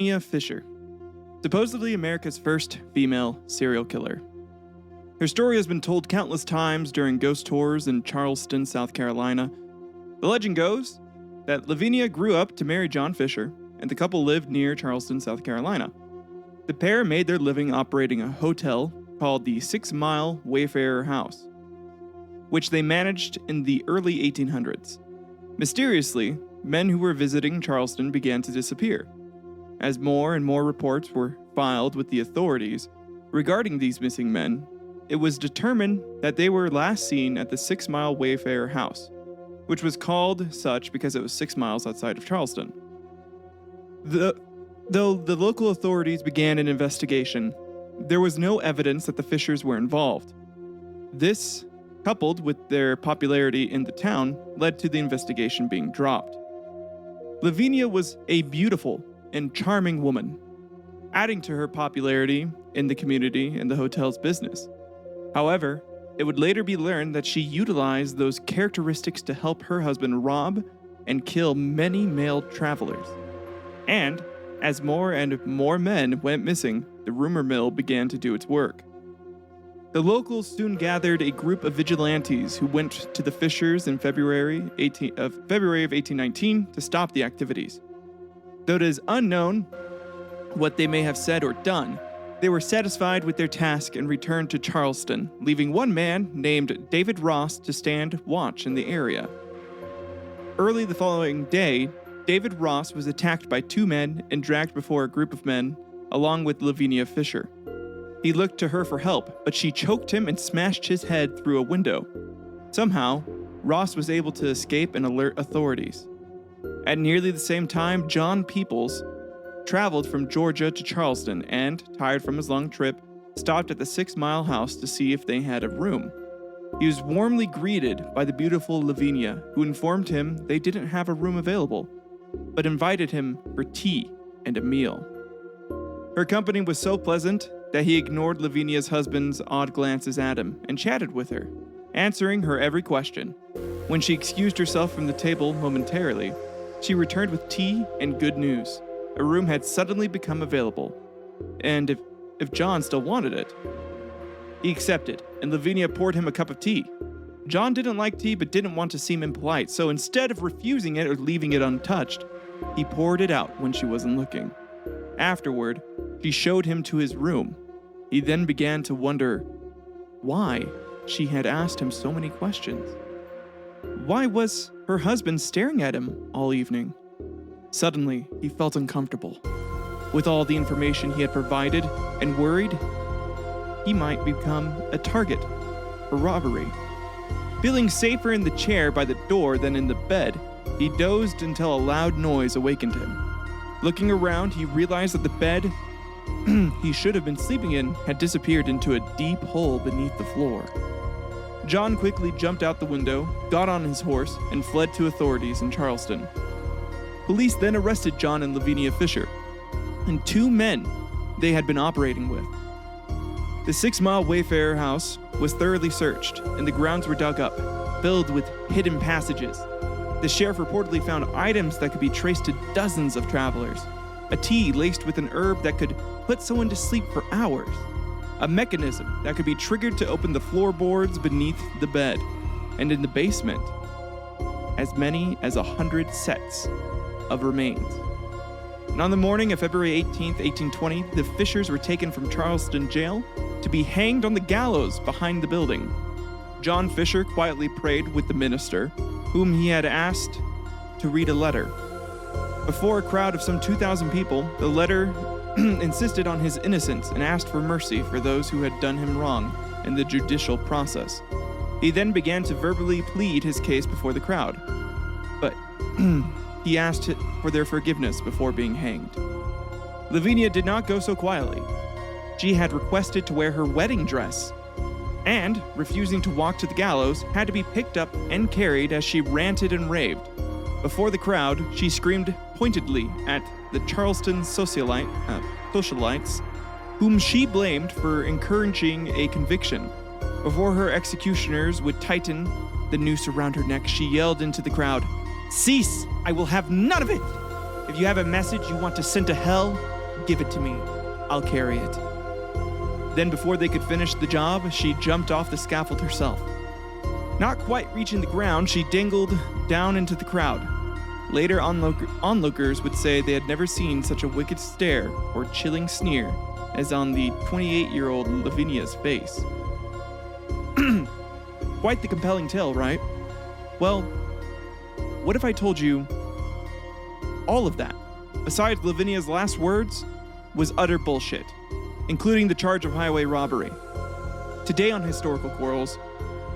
Lavinia Fisher, supposedly America's first female serial killer. Her story has been told countless times during ghost tours in Charleston, South Carolina. The legend goes that Lavinia grew up to marry John Fisher, and the couple lived near Charleston, South Carolina. The pair made their living operating a hotel called the 6 Mile Wayfarer House, which they managed in the early 1800s. Mysteriously, men who were visiting Charleston began to disappear. As more and more reports were filed with the authorities regarding these missing men, it was determined that they were last seen at the 6 Mile Wayfarer House, which was called such because it was 6 miles outside of Charleston. Though the local authorities began an investigation, there was no evidence that the Fishers were involved. This, coupled with their popularity in the town, led to the investigation being dropped. Lavinia was a beautiful and charming woman, adding to her popularity in the community and the hotel's business. However, it would later be learned that she utilized those characteristics to help her husband rob and kill many male travelers. And as more and more men went missing, the rumor mill began to do its work. The locals soon gathered a group of vigilantes who went to the Fishers in February of 1819 to stop the activities. Though it is unknown what they may have said or done, they were satisfied with their task and returned to Charleston, leaving one man named David Ross to stand watch in the area. Early the following day, David Ross was attacked by 2 men and dragged before a group of men, along with Lavinia Fisher. He looked to her for help, but she choked him and smashed his head through a window. Somehow, Ross was able to escape and alert authorities. At nearly the same time, John Peoples traveled from Georgia to Charleston and, tired from his long trip, stopped at the 6 Mile House to see if they had a room. He was warmly greeted by the beautiful Lavinia, who informed him they didn't have a room available, but invited him for tea and a meal. Her company was so pleasant that he ignored Lavinia's husband's odd glances at him and chatted with her, answering her every question. When she excused herself from the table momentarily, she returned with tea and good news. A room had suddenly become available, and if John still wanted it. He accepted, and Lavinia poured him a cup of tea. John didn't like tea but didn't want to seem impolite, so instead of refusing it or leaving it untouched, he poured it out when she wasn't looking. Afterward, she showed him to his room. He then began to wonder why she had asked him so many questions. Why was her husband staring at him all evening? Suddenly, he felt uncomfortable. With all the information he had provided and worried, he might become a target for robbery. Feeling safer in the chair by the door than in the bed, he dozed until a loud noise awakened him. Looking around, he realized that the bed he should have been sleeping in had disappeared into a deep hole beneath the floor. John quickly jumped out the window, got on his horse, and fled to authorities in Charleston. Police then arrested John and Lavinia Fisher, and 2 men they had been operating with. The 6 Mile Wayfarer House was thoroughly searched, and the grounds were dug up, filled with hidden passages. The sheriff reportedly found items that could be traced to dozens of travelers. A tea laced with an herb that could put someone to sleep for hours. A mechanism that could be triggered to open the floorboards beneath the bed. And in the basement, as many as 100 sets of remains. And on the morning of February 18th, 1820, the Fishers were taken from Charleston jail to be hanged on the gallows behind the building. John Fisher quietly prayed with the minister, whom he had asked to read a letter. Before a crowd of some 2,000 people, the letter insisted on his innocence and asked for mercy for those who had done him wrong in the judicial process. He then began to verbally plead his case before the crowd, but he asked for their forgiveness before being hanged. Lavinia did not go so quietly. She had requested to wear her wedding dress, and, refusing to walk to the gallows, had to be picked up and carried as she ranted and raved. Before the crowd, she screamed pointedly at the Charleston socialites, whom she blamed for encouraging a conviction. Before her executioners would tighten the noose around her neck, she yelled into the crowd, "Cease! I will have none of it!" If you have a message you want to send to hell, give it to me. I'll carry it. Then before they could finish the job, she jumped off the scaffold herself. Not quite reaching the ground, she dangled down into the crowd. Later, onlookers would say they had never seen such a wicked stare or chilling sneer as on the 28-year-old Lavinia's face. Quite the compelling tale, right? Well, what if I told you all of that, besides Lavinia's last words, was utter bullshit, including the charge of highway robbery? Today on Historical Quarrels,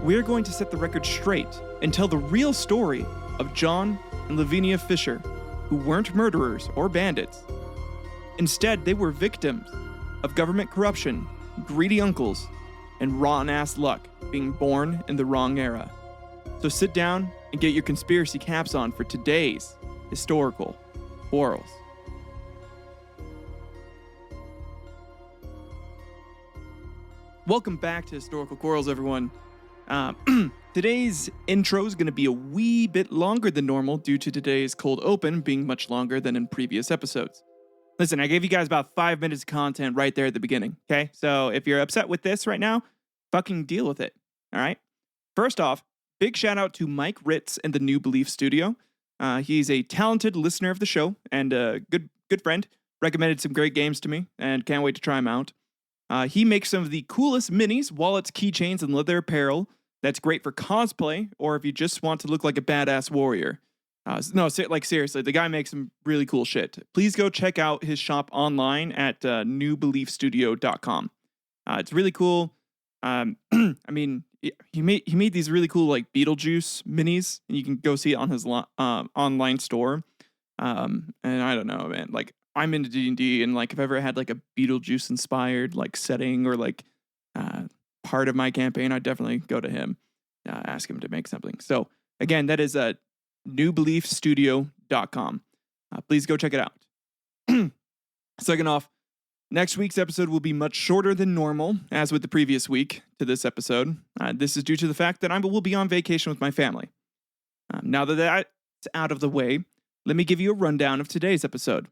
we're going to set the record straight and tell the real story of John and Lavinia Fisher, who weren't murderers or bandits. Instead, they were victims of government corruption, greedy uncles, and rotten-ass luck being born in the wrong era. So sit down and get your conspiracy caps on for today's Historical Quarrels. Welcome back to Historical Quarrels, everyone. Today's intro is going to be a wee bit longer than normal due to today's cold open being much longer than in previous episodes. Listen, I gave you guys about 5 minutes of content right there at the beginning, okay? So if you're upset with this right now, fucking deal with it, all right? First off, big shout out to Mike Ritz in the New Belief Studio. He's a talented listener of the show and a good friend. Recommended some great games to me and can't wait to try them out. He makes some of the coolest minis, wallets, keychains, and leather apparel that's great for cosplay or if you just want to look like a badass warrior. Seriously, the guy makes some really cool shit. Please go check out his shop online at newbeliefstudio.com. It's really cool. I mean, he made these really cool like Beetlejuice minis, and you can go see it on his online store. And I don't know, man. Like, I'm into D&D, and like if I ever had like a Beetlejuice inspired like setting or like part of my campaign, I'd definitely go to him, ask him to make something. So again, that is newbeliefstudio.com. Please go check it out. Second off, next week's episode will be much shorter than normal, as with the previous week to this episode. This is due to the fact that I will be on vacation with my family. Now that that's out of the way, let me give you a rundown of today's episode.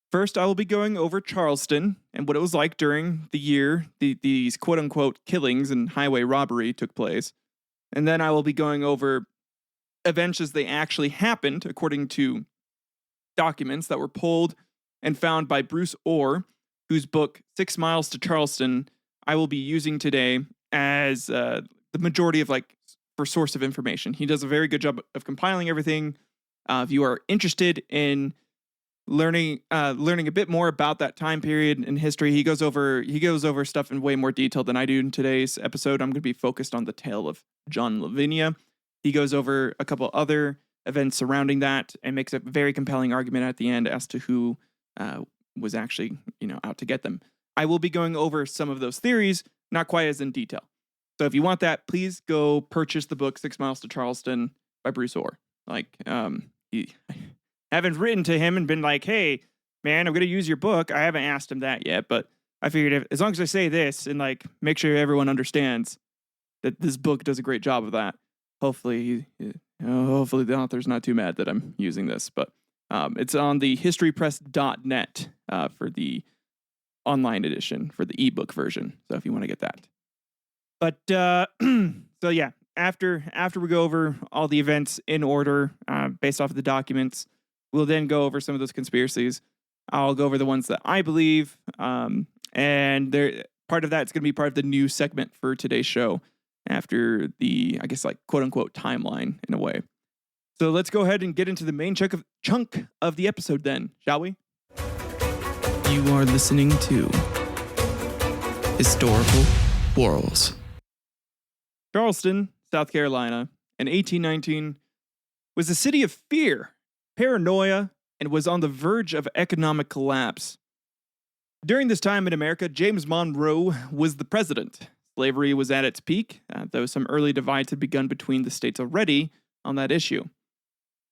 First, I will be going over Charleston and what it was like during the year these quote-unquote killings and highway robbery took place. And then I will be going over events as they actually happened, according to documents that were pulled and found by Bruce Orr, whose book 6 Miles to Charleston I will be using today as the majority of for source of information. He does a very good job of compiling everything. If you are interested in learning a bit more about that time period in history, he goes over stuff in way more detail than I do in today's episode. I'm going to be focused on the tale of John and Lavinia. He goes over a couple other events surrounding that and makes a very compelling argument at the end as to who was actually, out to get them. I will be going over some of those theories, not quite as in detail. So if you want that, please go purchase the book 6 Miles to Charleston by Bruce Orr. I haven't written to him and been like, hey, man, I'm going to use your book. I haven't asked him that yet, but I figured as long as I say this and make sure everyone understands that this book does a great job of that, hopefully the author's not too mad that I'm using this, but it's on the historypress.net for the online edition, for the ebook version. So if you want to get that. But so yeah, after we go over all the events in order based off of the documents, we'll then go over some of those conspiracies. I'll go over the ones that I believe, and part of that's going to be part of the new segment for today's show after the, I guess, quote unquote timeline in a way. So let's go ahead and get into the main chunk of the episode then, shall we? You are listening to Historical Quarrels. Charleston, South Carolina, in 1819, was a city of fear, paranoia, and was on the verge of economic collapse. During this time in America, James Monroe was the president. Slavery was at its peak, though some early divides had begun between the states already on that issue.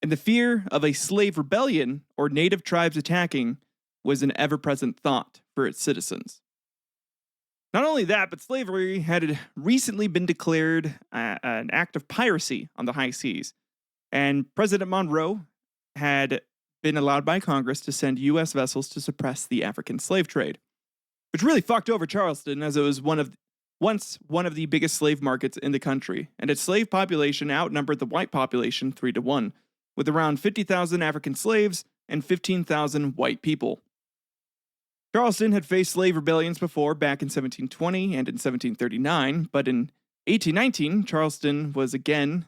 And the fear of a slave rebellion or native tribes attacking was an ever-present thought for its citizens. Not only that, but slavery had recently been declared an act of piracy on the high seas, and President Monroe had been allowed by Congress to send U.S. vessels to suppress the African slave trade, which really fucked over Charleston, as it was once one of the biggest slave markets in the country, and its slave population outnumbered the white population 3-1, with around 50,000 African slaves and 15,000 white people. Charleston had faced slave rebellions before, back in 1720 and in 1739, but in 1819, Charleston was again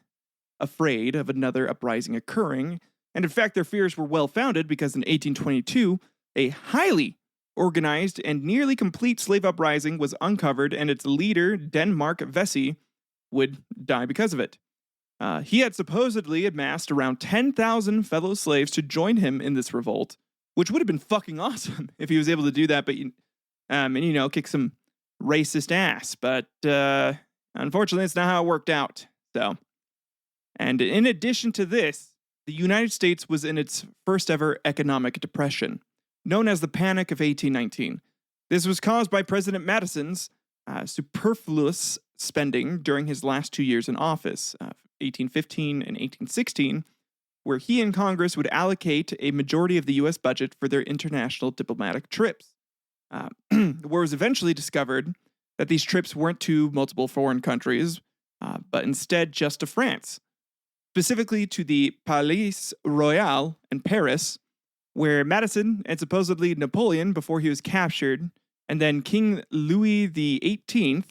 afraid of another uprising occurring, and in fact their fears were well-founded because in 1822, a highly organized and nearly complete slave uprising was uncovered, and its leader, Denmark Vesey, would die because of it. He had supposedly amassed around 10,000 fellow slaves to join him in this revolt, which would have been fucking awesome if he was able to do that, but kick some racist ass. But unfortunately, it's not how it worked out. And in addition to this, the United States was in its first ever economic depression, known as the Panic of 1819. This was caused by President Madison's superfluous spending during his last 2 years in office, 1815 and 1816, where he and Congress would allocate a majority of the U.S. budget for their international diplomatic trips. Where it was eventually discovered that these trips weren't to multiple foreign countries, but instead just to France, specifically to the Palais Royal in Paris, where Madison and supposedly Napoleon, before he was captured, and then King Louis XVIII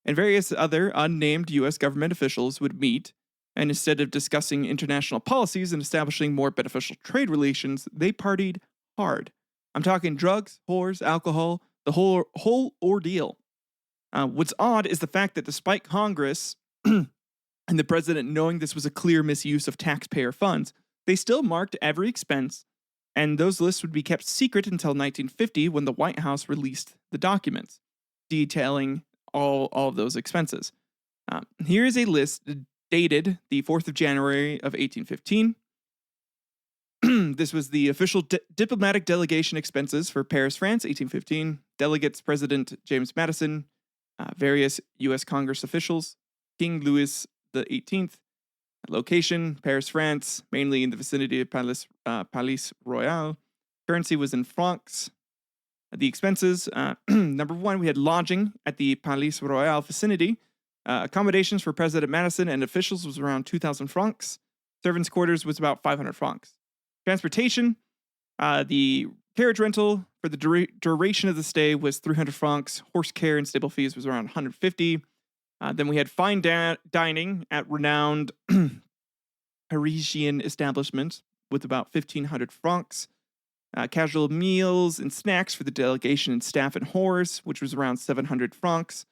and various other unnamed U.S. government officials would meet, and instead of discussing international policies and establishing more beneficial trade relations, they partied hard. I'm talking drugs, whores, alcohol, the whole ordeal. What's odd is the fact that despite Congress and the president knowing this was a clear misuse of taxpayer funds, they still marked every expense, and those lists would be kept secret until 1950 when the White House released the documents detailing all of those expenses. Here is a list dated the 4th of January of 1815. This was the official diplomatic delegation expenses for Paris, France, 1815. Delegates, President James Madison, various U.S. Congress officials, King Louis XVIII. Location, Paris, France, mainly in the vicinity of Palais Royal. Currency was in francs. The expenses, number one, we had lodging at the Palais Royal vicinity. Accommodations for President Madison and officials was around 2,000 francs. Servants' quarters was about 500 francs. Transportation, the carriage rental for the duration of the stay was 300 francs. Horse care and stable fees was around 150. Then we had fine dining at renowned Parisian establishments with about 1,500 francs. Casual meals and snacks for the delegation and staff and whores, which was around 700 francs.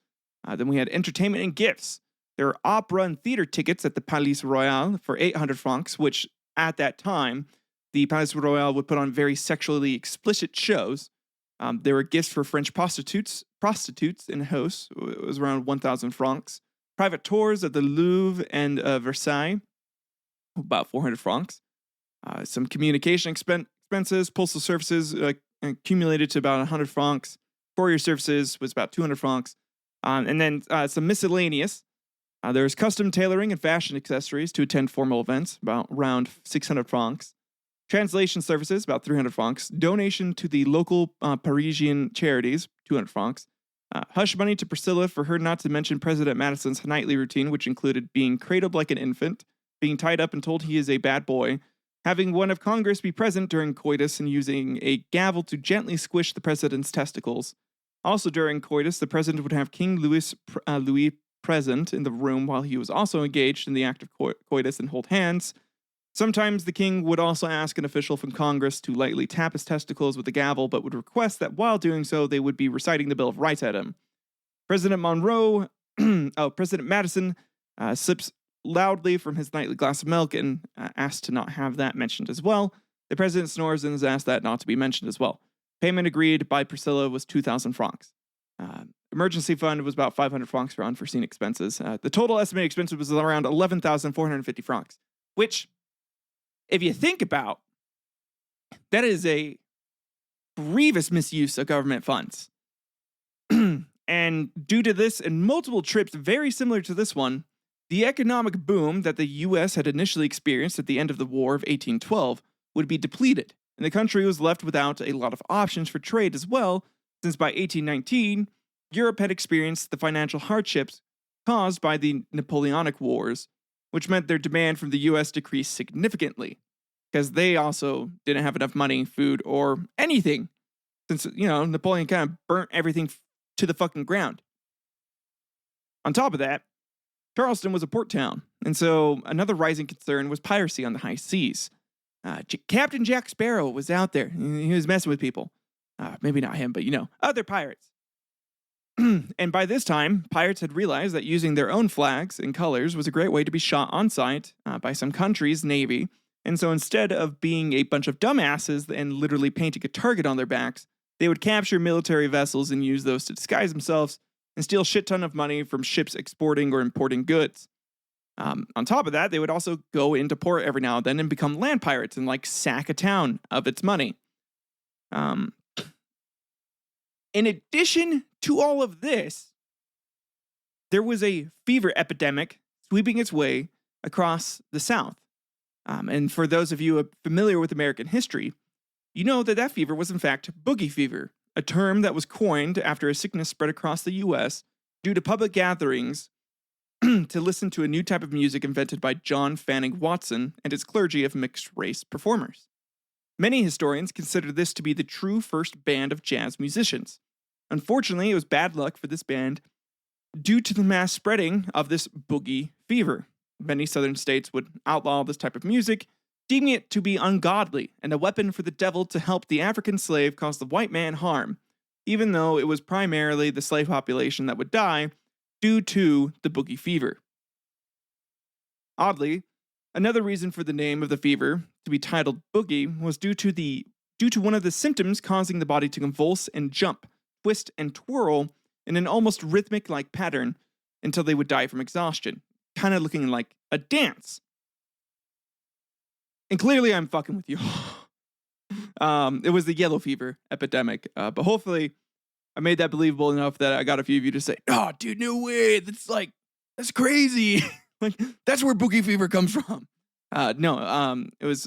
Then we had entertainment and gifts. There were opera and theater tickets at the Palais Royal for 800 francs, which at that time, the Palais Royal would put on very sexually explicit shows. There were gifts for French prostitutes and hosts. It was around 1,000 francs. Private tours of the Louvre and Versailles, about 400 francs. Some communication expenses, postal services accumulated to about 100 francs. Courier services was about 200 francs. And then some miscellaneous. There was custom tailoring and fashion accessories to attend formal events, about around 600 francs. Translation services, about 300 francs. Donation to the local Parisian charities, 200 francs. Hush money to Priscilla for her not to mention President Madison's nightly routine, which included being cradled like an infant, being tied up and told he is a bad boy, having one of Congress be present during coitus and using a gavel to gently squish the president's testicles. Also during coitus, the president would have King Louis present in the room while he was also engaged in the act of coitus and hold hands. Sometimes the king would also ask an official from Congress to lightly tap his testicles with a gavel, but would request that while doing so, they would be reciting the Bill of Rights at him. President Madison sips loudly from his nightly glass of milk and asked to not have that mentioned as well. The president snores and is asked that not to be mentioned as well. Payment agreed by Priscilla was 2,000 francs. Emergency fund was about 500 francs for unforeseen expenses. The total estimated expense was around 11,450 francs, which, if you think about, that is a grievous misuse of government funds. And due to this and multiple trips very similar to this one, the economic boom that the U.S. had initially experienced at the end of the War of 1812 would be depleted and the country was left without a lot of options for trade as well, since by 1819, Europe had experienced the financial hardships caused by the Napoleonic Wars, which meant their demand from the US decreased significantly, because they also didn't have enough money, food, or anything, since, Napoleon kind of burnt everything to the fucking ground. On top of that, Charleston was a port town, and so another rising concern was piracy on the high seas. Captain Jack Sparrow was out there. He was messing with people. Maybe not him, but other pirates. And by this time, pirates had realized that using their own flags and colors was a great way to be shot on sight by some country's navy. And so instead of being a bunch of dumbasses and literally painting a target on their backs, they would capture military vessels and use those to disguise themselves and steal a shit ton of money from ships exporting or importing goods. On top of that, they would also go into port every now and then and become land pirates and sack a town of its money. In addition to all of this, there was a fever epidemic sweeping its way across the South. And for those of you familiar with American history, you know that fever was in fact boogie fever, a term that was coined after a sickness spread across the U.S. due to public gatherings to listen to a new type of music invented by John Fanning Watson and his clergy of mixed-race performers. Many historians consider this to be the true first band of jazz musicians. Unfortunately, it was bad luck for this band due to the mass spreading of this boogie fever. Many southern states would outlaw this type of music, deeming it to be ungodly and a weapon for the devil to help the African slave cause the white man harm, even though it was primarily the slave population that would die due to the boogie fever. Oddly, another reason for the name of the fever to be titled boogie was due to one of the symptoms causing the body to convulse and jump, twist and twirl in an almost rhythmic-like pattern until they would die from exhaustion, kind of looking like a dance. And clearly I'm fucking with you. It was the yellow fever epidemic, but hopefully I made that believable enough that I got a few of you to say, "Oh, dude, no way! That's crazy! That's where boogie fever comes from." No, it was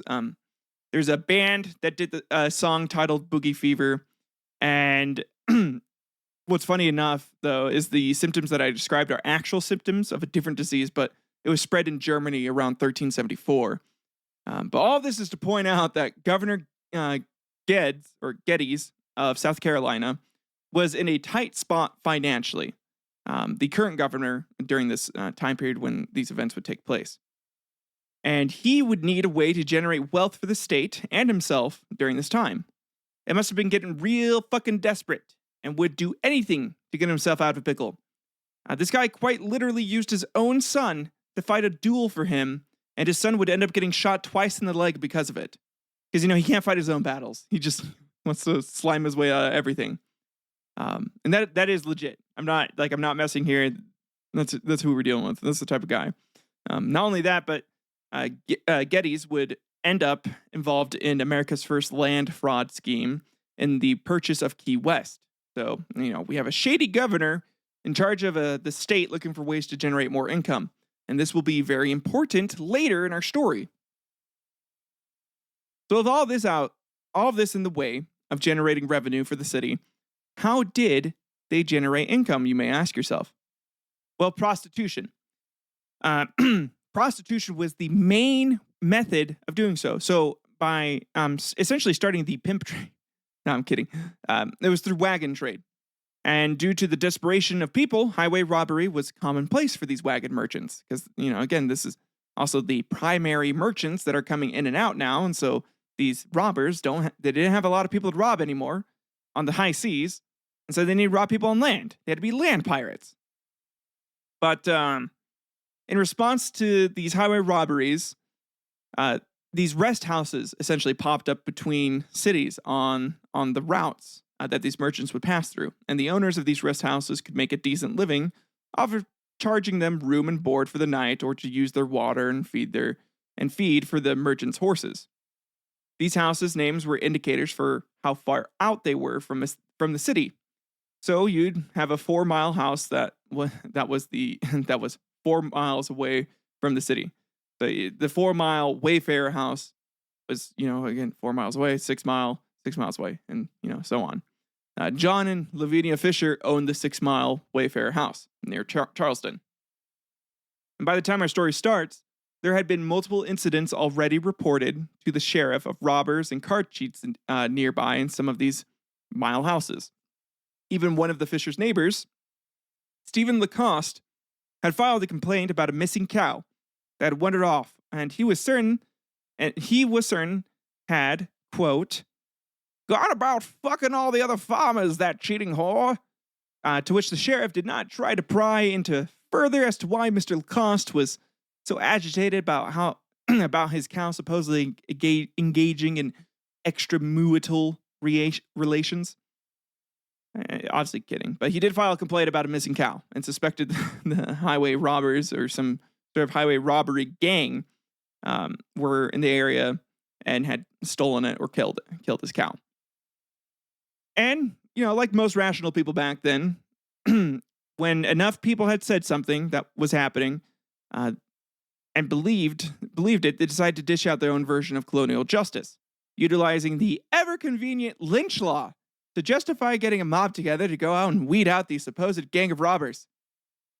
there's a band that did the song titled "Boogie Fever," and what's funny enough though is the symptoms that I described are actual symptoms of a different disease, but it was spread in Germany around 1374. But all of this is to point out that Governor Geddes of South Carolina was in a tight spot financially. The current governor during this time period when these events would take place. And he would need a way to generate wealth for the state and himself during this time. It must have been getting real fucking desperate and would do anything to get himself out of a pickle. This guy quite literally used his own son to fight a duel for him, and his son would end up getting shot twice in the leg because of it. Because, he can't fight his own battles. He just wants to slime his way out of everything. And that is legit. I'm not messing here. That's who we're dealing with. That's the type of guy. Not only that, but Geddes would end up involved in America's first land fraud scheme in the purchase of Key West. So, we have a shady governor in charge of the state looking for ways to generate more income. And this will be very important later in our story. So with all of this in the way of generating revenue for the city, how did they generate income, you may ask yourself? Well, prostitution. Prostitution was the main method of doing so. So by essentially starting the pimp trade. No, I'm kidding. It was through wagon trade. And due to the desperation of people, highway robbery was commonplace for these wagon merchants. Because, again, this is also the primary merchants that are coming in and out now. And so these robbers they didn't have a lot of people to rob anymore on the high seas. And so they need to rob people on land. They had to be land pirates. But in response to these highway robberies, these rest houses essentially popped up between cities on the routes that these merchants would pass through. And the owners of these rest houses could make a decent living off of charging them room and board for the night or to use their water and feed for the merchants' horses. These houses' names were indicators for how far out they were from the city. So you'd have a 4-mile house that was 4 miles away from the city. The 4-mile Wayfarer house was, again, 4 miles away, 6 miles away, and, so on. John and Lavinia Fisher owned the 6-mile Wayfarer house near Charleston. And by the time our story starts, there had been multiple incidents already reported to the sheriff of robbers and card cheats nearby in some of these mile houses. Even one of the Fisher's neighbors, Stephen Lacoste, had filed a complaint about a missing cow that had wandered off, and he was certain had, quote, gone about fucking all the other farmers, that cheating whore. To which the sheriff did not try to pry into further as to why Mr. Lacoste was so agitated about about his cow supposedly engaging in extramarital relations. Obviously kidding, but he did file a complaint about a missing cow and suspected the highway robbers or some sort of highway robbery gang were in the area and had stolen it or killed his cow. And, like most rational people back then, when enough people had said something that was happening and believed it, they decided to dish out their own version of colonial justice, utilizing the ever-convenient lynch law to justify getting a mob together to go out and weed out the supposed gang of robbers.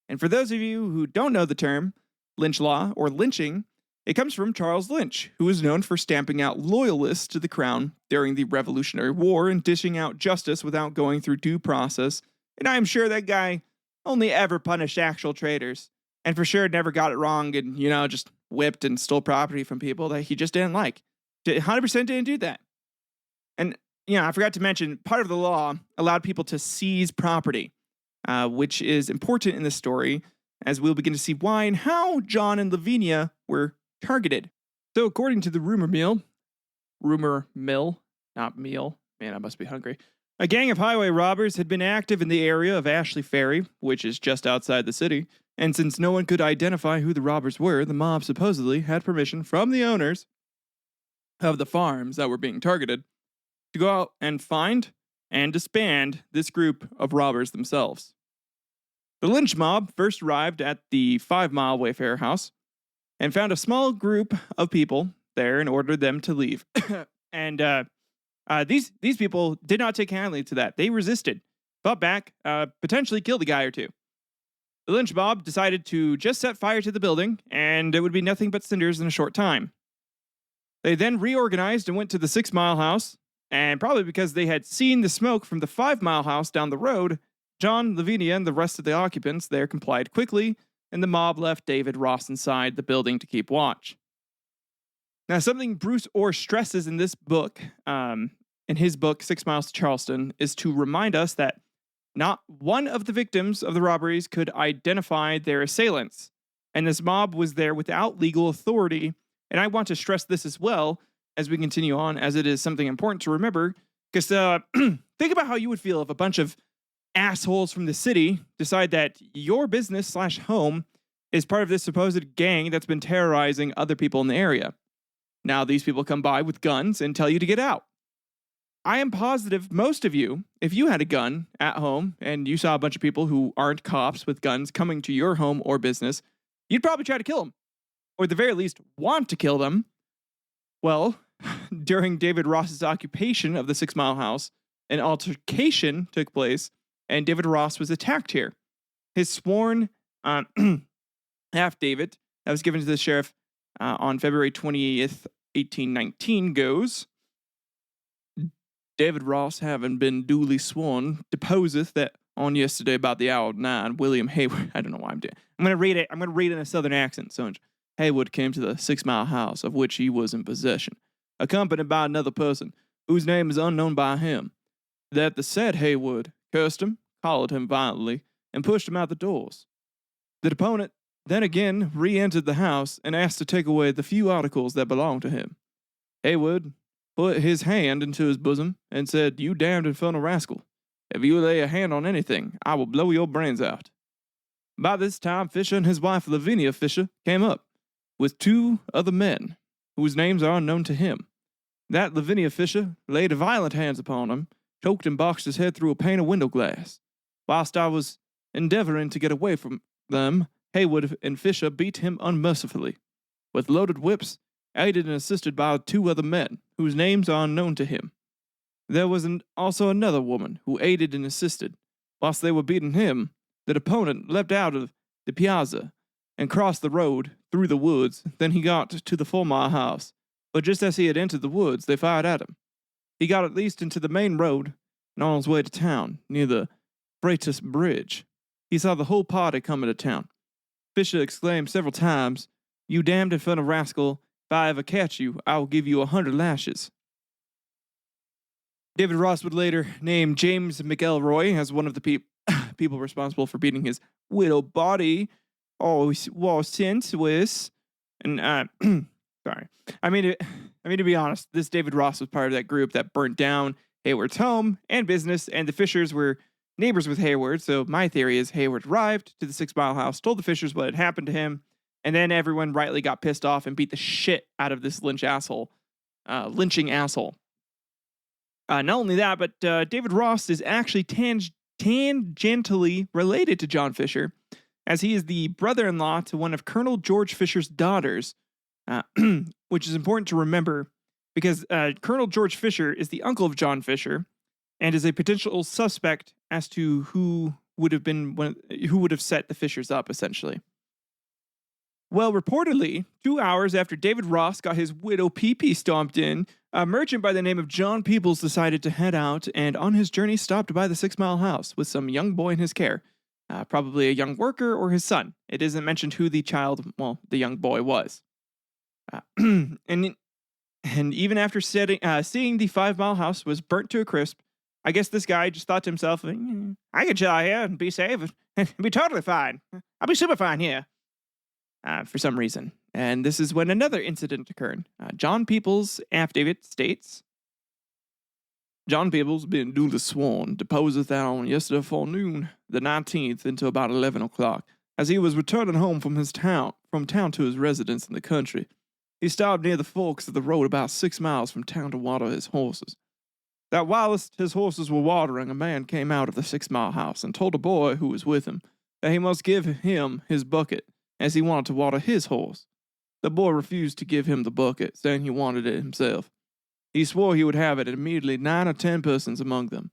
And for those of you who don't know the term, lynch law or lynching, it comes from Charles Lynch, who was known for stamping out loyalists to the crown during the Revolutionary War and dishing out justice without going through due process. And I'm sure that guy only ever punished actual traitors, and for sure never got it wrong and, just whipped and stole property from people that he just didn't like. 100% didn't do that. And, I forgot to mention, part of the law allowed people to seize property, which is important in this story, as we'll begin to see why and how John and Lavinia were targeted. So according to the rumor mill, not meal, man, I must be hungry. A gang of highway robbers had been active in the area of Ashley Ferry, which is just outside the city, and since no one could identify who the robbers were, the mob supposedly had permission from the owners of the farms that were being targeted to go out and find and disband this group of robbers themselves. The lynch mob first arrived at the 5-mile Wayfarer house and found a small group of people there and ordered them to leave. And these people did not take kindly to that. They resisted, fought back, potentially killed a guy or two. The lynch mob decided to just set fire to the building, and it would be nothing but cinders in a short time. They then reorganized and went to the 6-mile house, and probably because they had seen the smoke from the 5-mile house down the road, John, Lavinia, and the rest of the occupants there complied quickly, and the mob left David Ross inside the building to keep watch. Now, something Bruce Orr stresses in this book, in his book, 6 Miles to Charleston, is to remind us that not one of the victims of the robberies could identify their assailants, and this mob was there without legal authority. And I want to stress this as well as we continue on, as it is something important to remember, because think about how you would feel if a bunch of assholes from the city decide that your business/home is part of this supposed gang that's been terrorizing other people in the area. Now these people come by with guns and tell you to get out. I am positive most of you, if you had a gun at home and you saw a bunch of people who aren't cops with guns coming to your home or business, you'd probably try to kill them, or at the very least want to kill them. Well, during David Ross's occupation of the 6-mile house, an altercation took place and David Ross was attacked here. His sworn affidavit that was given to the sheriff on February 20th, 1819 goes, David Ross, having been duly sworn, deposeth that on yesterday about the hour of 9, William Haywood, I don't know why I'm doing it. I'm going to read it in a southern accent. So Haywood came to the 6-mile house of which he was in possession, accompanied by another person whose name is unknown by him, that the said Haywood cursed him, collared him violently, and pushed him out the doors. The deponent then again re-entered the house and asked to take away the few articles that belonged to him. Haywood put his hand into his bosom and said, "You damned infernal rascal, if you lay a hand on anything, I will blow your brains out." By this time, Fisher and his wife Lavinia Fisher came up with 2 other men, whose names are unknown to him. That Lavinia Fisher laid violent hands upon him, choked and boxed his head through a pane of window glass. Whilst I was endeavoring to get away from them, Haywood and Fisher beat him unmercifully with loaded whips aided and assisted by 2 other men, whose names are unknown to him. There was also another woman who aided and assisted. Whilst they were beating him, the deponent leapt out of the piazza and crossed the road through the woods. Then he got to the 4-mile house, but just as he had entered the woods, they fired at him. He got at least into the main road and on his way to town, near the Freitas Bridge. He saw the whole party come into town. Fisher exclaimed several times, "You damned infernal rascal, if I ever catch you, I will give you 100 lashes." David Ross would later name James McElroy as one of the people responsible for beating his widow body. Oh, was sensuous. And, sorry. I mean, to be honest, this David Ross was part of that group that burnt down Hayward's home and business, and the Fishers were neighbors with Hayward, so my theory is Hayward arrived to the 6-mile house, told the Fishers what had happened to him, and then everyone rightly got pissed off and beat the shit out of this lynching asshole. Not only that, but David Ross is actually tangentially related to John Fisher, as he is the brother-in-law to one of Colonel George Fisher's daughters, which is important to remember because Colonel George Fisher is the uncle of John Fisher and is a potential suspect as to who would have set the Fishers up, essentially. Well, reportedly, 2 hours after David Ross got his widow pee-pee stomped in, a merchant by the name of John Peebles decided to head out, and on his journey stopped by the 6-mile house with some young boy in his care, probably a young worker or his son. It isn't mentioned who the young boy was. And even after seeing the 5-mile house was burnt to a crisp, I guess this guy just thought to himself, I can chill out here and be safe and be totally fine. I'll be super fine here. For some reason. And this is when another incident occurred. John Peebles' affidavit states, John Peebles, being duly sworn, deposeth that on yesterday forenoon, the 19th, until about 11 o'clock, as he was returning home from town to his residence in the country, he stopped near the forks of the road about 6 miles from town to water his horses. That whilst his horses were watering, a man came out of the 6-mile house and told a boy who was with him that he must give him his bucket, as he wanted to water his horse. The boy refused to give him the bucket, saying he wanted it himself. He swore he would have it, and immediately 9 or 10 persons among them,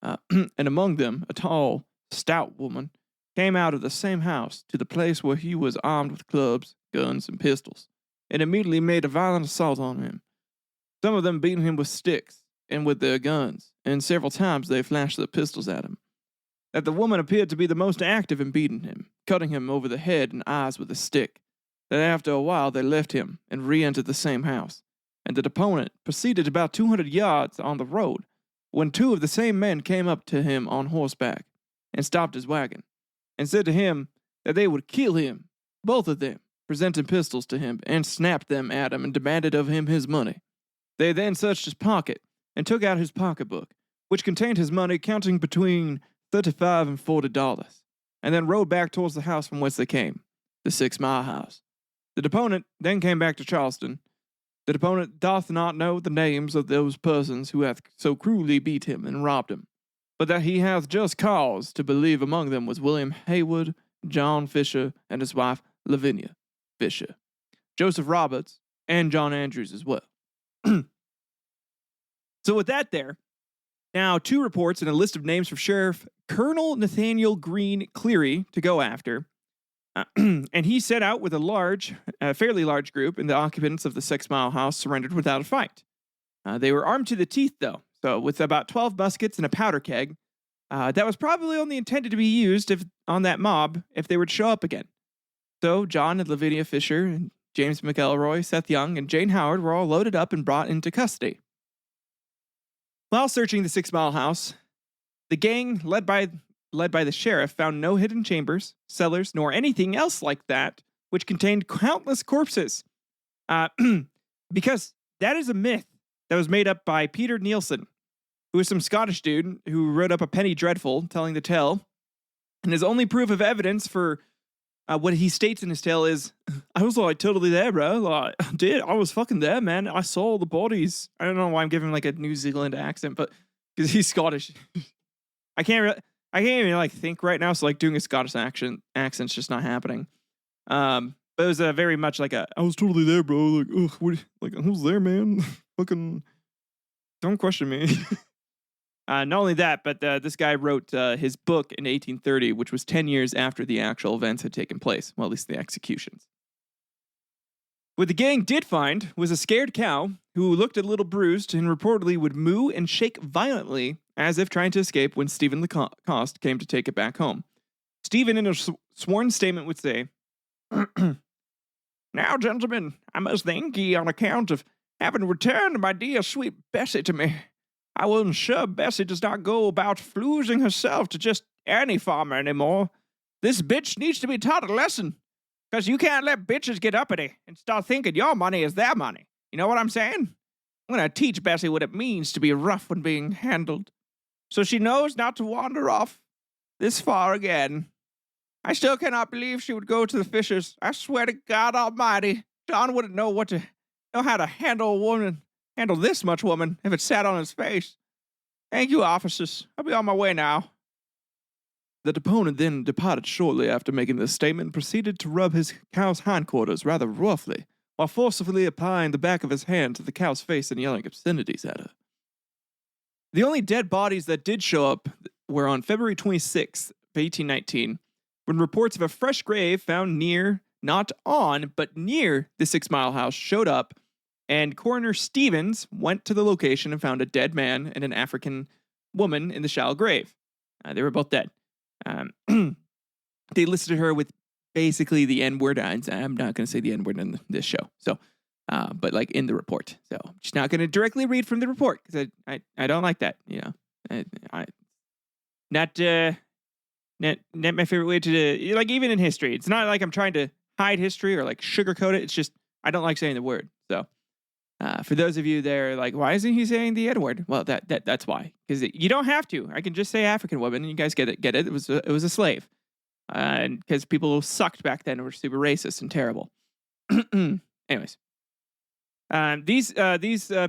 and among them a tall, stout woman, came out of the same house to the place where he was armed with clubs, guns, and pistols, and immediately made a violent assault on him. Some of them beating him with sticks and with their guns, and several times they flashed their pistols at him. That the woman appeared to be the most active in beating him, cutting him over the head and eyes with a stick. That after a while they left him and re-entered the same house, and the deponent proceeded about 200 yards on the road, when 2 of the same men came up to him on horseback, and stopped his wagon, and said to him that they would kill him, both of them, presenting pistols to him, and snapped them at him and demanded of him his money. They then searched his pocket, and took out his pocketbook, which contained his money counting between $35 and $40, and then rode back towards the house from whence they came, the 6-mile house. The deponent then came back to Charleston. The deponent doth not know the names of those persons who hath so cruelly beat him and robbed him, but that he hath just cause to believe among them was William Haywood, John Fisher, and his wife Lavinia Fisher, Joseph Roberts, and John Andrews as well. So with that there, now 2 reports and a list of names for Sheriff Colonel Nathaniel Green Cleary to go after. And he set out with a fairly large group, and the occupants of the 6-mile house surrendered without a fight. They were armed to the teeth, though, so with about 12 muskets and a powder keg. That was probably only intended to be used on that mob if they were to show up again. So John and Lavinia Fisher and James McElroy, Seth Young, and Jane Howard were all loaded up and brought into custody. While searching the 6-mile house, the gang, led by the sheriff, found no hidden chambers, cellars, nor anything else like that, which contained countless corpses. Because that is a myth that was made up by Peter Nielsen, who is some Scottish dude who wrote up a penny dreadful telling the tale. And his only proof of evidence for what he states in his tale is, I was like totally there, bro. Like, I was fucking there, man. I saw the bodies. I don't know why I'm giving like a New Zealand accent, but because he's Scottish. I can't even like think right now. So like doing a Scottish accent's just not happening. But But it was very much like I was totally there, bro. Like, ugh, like, who's there, man? Fucking, don't question me. Not only that, but this guy wrote his book in 1830, which was 10 years after the actual events had taken place. Well, at least the executions. What the gang did find was a scared cow who looked a little bruised and reportedly would moo and shake violently as if trying to escape when Stephen Lacoste came to take it back home. Stephen, in a sworn statement, would say, "Now, gentlemen, I must thank ye on account of having returned my dear sweet Bessie to me. I will ensure Bessie does not go about floozing herself to just any farmer anymore. This bitch needs to be taught a lesson. Because you can't let bitches get uppity and start thinking your money is their money. You know what I'm saying? I'm going to teach Bessie what it means to be rough when being handled, so she knows not to wander off this far again. I still cannot believe she would go to the Fishers. I swear to God Almighty, John wouldn't know how to handle this much woman if it sat on his face. Thank you, officers. I'll be on my way now." The deponent then departed shortly after making this statement and proceeded to rub his cow's hindquarters rather roughly, while forcefully applying the back of his hand to the cow's face and yelling obscenities at her. The only dead bodies that did show up were on February 26th, 1819, when reports of a fresh grave found not on, but near the 6 Mile house showed up, and Coroner Stevens went to the location and found a dead man and an African woman in the shallow grave. They were both dead. They listed her with basically the N-word. I'm not going to say the N-word in this show. So, but like in the report. So I'm just not going to directly read from the report because I don't like that. You know, not my favorite way to like, even in history. It's not like I'm trying to hide history or like sugarcoat it. It's just, I don't like saying the word. So, for those of you there, like, why isn't he saying the N-word? Well, that's why. Because you don't have to. I can just say African woman, and you guys get it. It was a slave, and because people sucked back then and were super racist and terrible. Anyways, these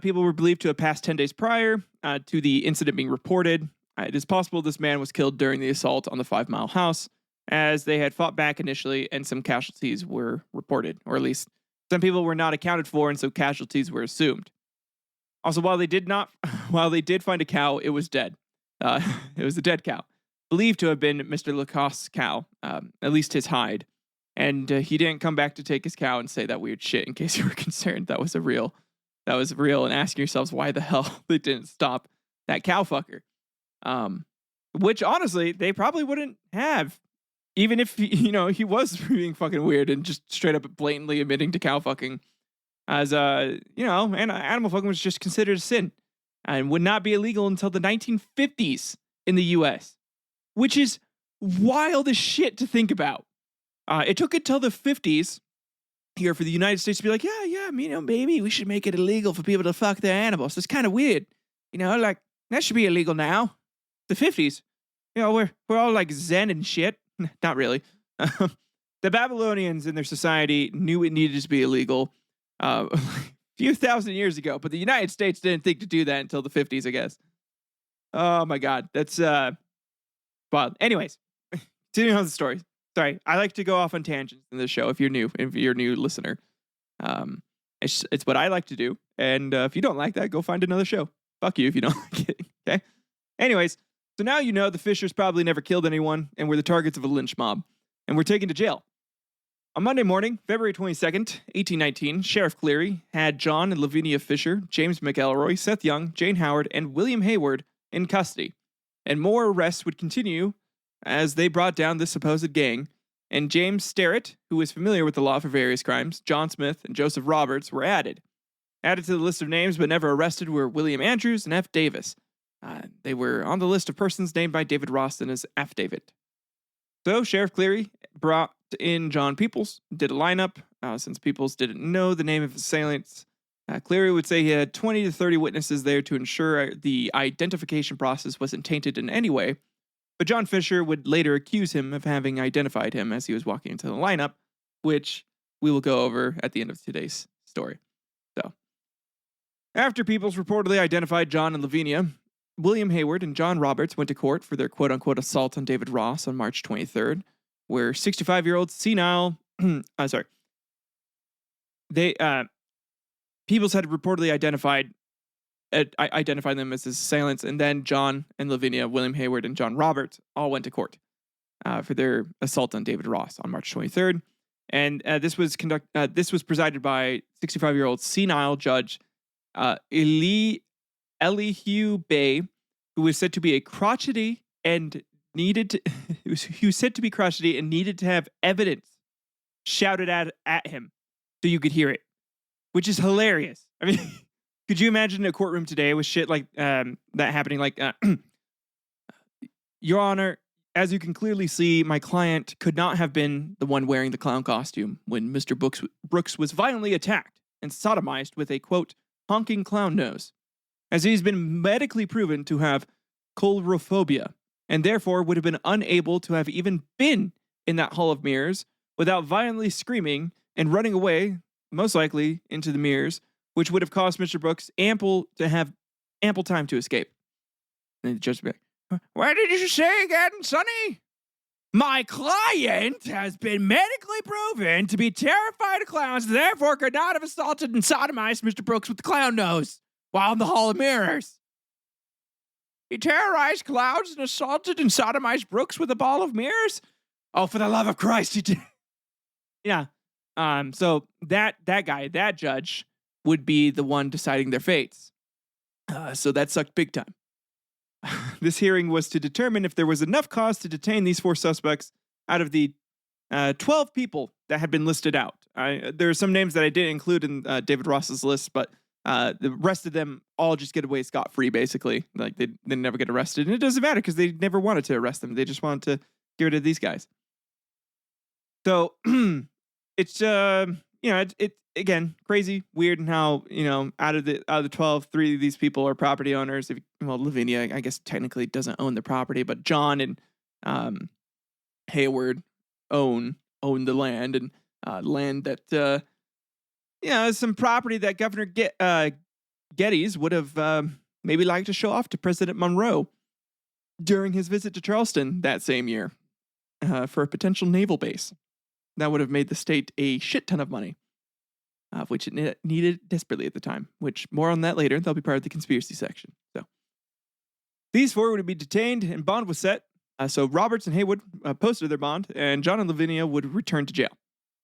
people were believed to have passed 10 days prior to the incident being reported. It is possible this man was killed during the assault on the 5 Mile house, as they had fought back initially, and some casualties were reported, or at least some people were not accounted for, and so casualties were assumed. Also, while they did find a cow, it was dead. It was a dead cow, believed to have been Mr. Lacoste's cow, at least his hide. And he didn't come back to take his cow and say that weird shit. In case you were concerned, that was real, and asking yourselves why the hell they didn't stop that cow fucker. Which honestly, they probably wouldn't have. Even if, he was being fucking weird and just straight up blatantly admitting to cow fucking, as, and animal fucking was just considered a sin and would not be illegal until the 1950s in the U.S., which is wild as shit to think about. It took until the 50s here for the United States to be like, yeah, maybe we should make it illegal for people to fuck their animals. It's kind of weird. Like, that should be illegal now. The 50s. We're all like Zen and shit. Not really. The Babylonians in their society knew it needed to be illegal a few thousand years ago, but the United States didn't think to do that until the 50s, I guess. Oh my God. That's wild. Anyways, continuing on the story. Sorry, I like to go off on tangents in this show if you're a new listener. It's what I like to do. And if you don't like that, go find another show. Fuck you if you don't like it. Okay? Anyways, so now you know the Fishers probably never killed anyone and were the targets of a lynch mob, and were taken to jail. On Monday morning, February 22nd, 1819, Sheriff Cleary had John and Lavinia Fisher, James McElroy, Seth Young, Jane Howard, and William Hayward in custody, and more arrests would continue as they brought down this supposed gang, and James Sterrett, who was familiar with the law for various crimes, John Smith, and Joseph Roberts were added. Added to the list of names but never arrested were William Andrews and F. Davis. They were on the list of persons named by David Roston as affidavit. So Sheriff Cleary brought in John Peoples, did a lineup. Since Peoples didn't know the name of his assailants, Cleary would say he had 20 to 30 witnesses there to ensure the identification process wasn't tainted in any way. But John Fisher would later accuse him of having identified him as he was walking into the lineup, which we will go over at the end of today's story. So, after Peoples reportedly identified John and Lavinia, William Hayward and John Roberts went to court for their quote-unquote assault on David Ross on March 23rd, where 65-year-old they Peoples had reportedly identified them as his assailants, and then John and Lavinia, William Hayward, and John Roberts all went to court for their assault on David Ross on March 23rd. And this was presided by 65-year-old senile judge Elihu Bay, who was said to be crotchety and needed to have evidence shouted at him so you could hear it, which is hilarious. I mean, could you imagine a courtroom today with shit like that happening? Like, Your Honor, as you can clearly see, my client could not have been the one wearing the clown costume when Mr. Brooks was violently attacked and sodomized with a, quote, honking clown nose, as he's been medically proven to have coulrophobia and therefore would have been unable to have even been in that hall of mirrors without violently screaming and running away, most likely into the mirrors, which would have caused Mr. Brooks ample time to escape. And the judge would be like, what did you say again, Sonny? My client has been medically proven to be terrified of clowns, therefore could not have assaulted and sodomized Mr. Brooks with the clown nose while in the Hall of Mirrors. He terrorized clowns and assaulted and sodomized Brooks with a ball of mirrors? Oh, for the love of Christ, he did. Yeah. So that judge would be the one deciding their fates. So that sucked big time. This hearing was to determine if there was enough cause to detain these 4 suspects out of the 12 people that had been listed out. There are some names that I didn't include in David Ross's list, but the rest of them all just get away scot-free, basically. Like, they never get arrested. And it doesn't matter because they never wanted to arrest them. They just wanted to get rid of these guys. So, it's, it's again, crazy, weird, and how, out of the 12, 3 of these people are property owners. Lavinia, I guess, technically doesn't own the property, but John and Hayward own the land, and land that, some property that Governor Geddes would have maybe liked to show off to President Monroe during his visit to Charleston that same year for a potential naval base. That would have made the state a shit ton of money, which it needed desperately at the time, which more on that later. They'll be part of the conspiracy section. So these 4 would be detained and bond was set. So Roberts and Haywood posted their bond, and John and Lavinia would return to jail,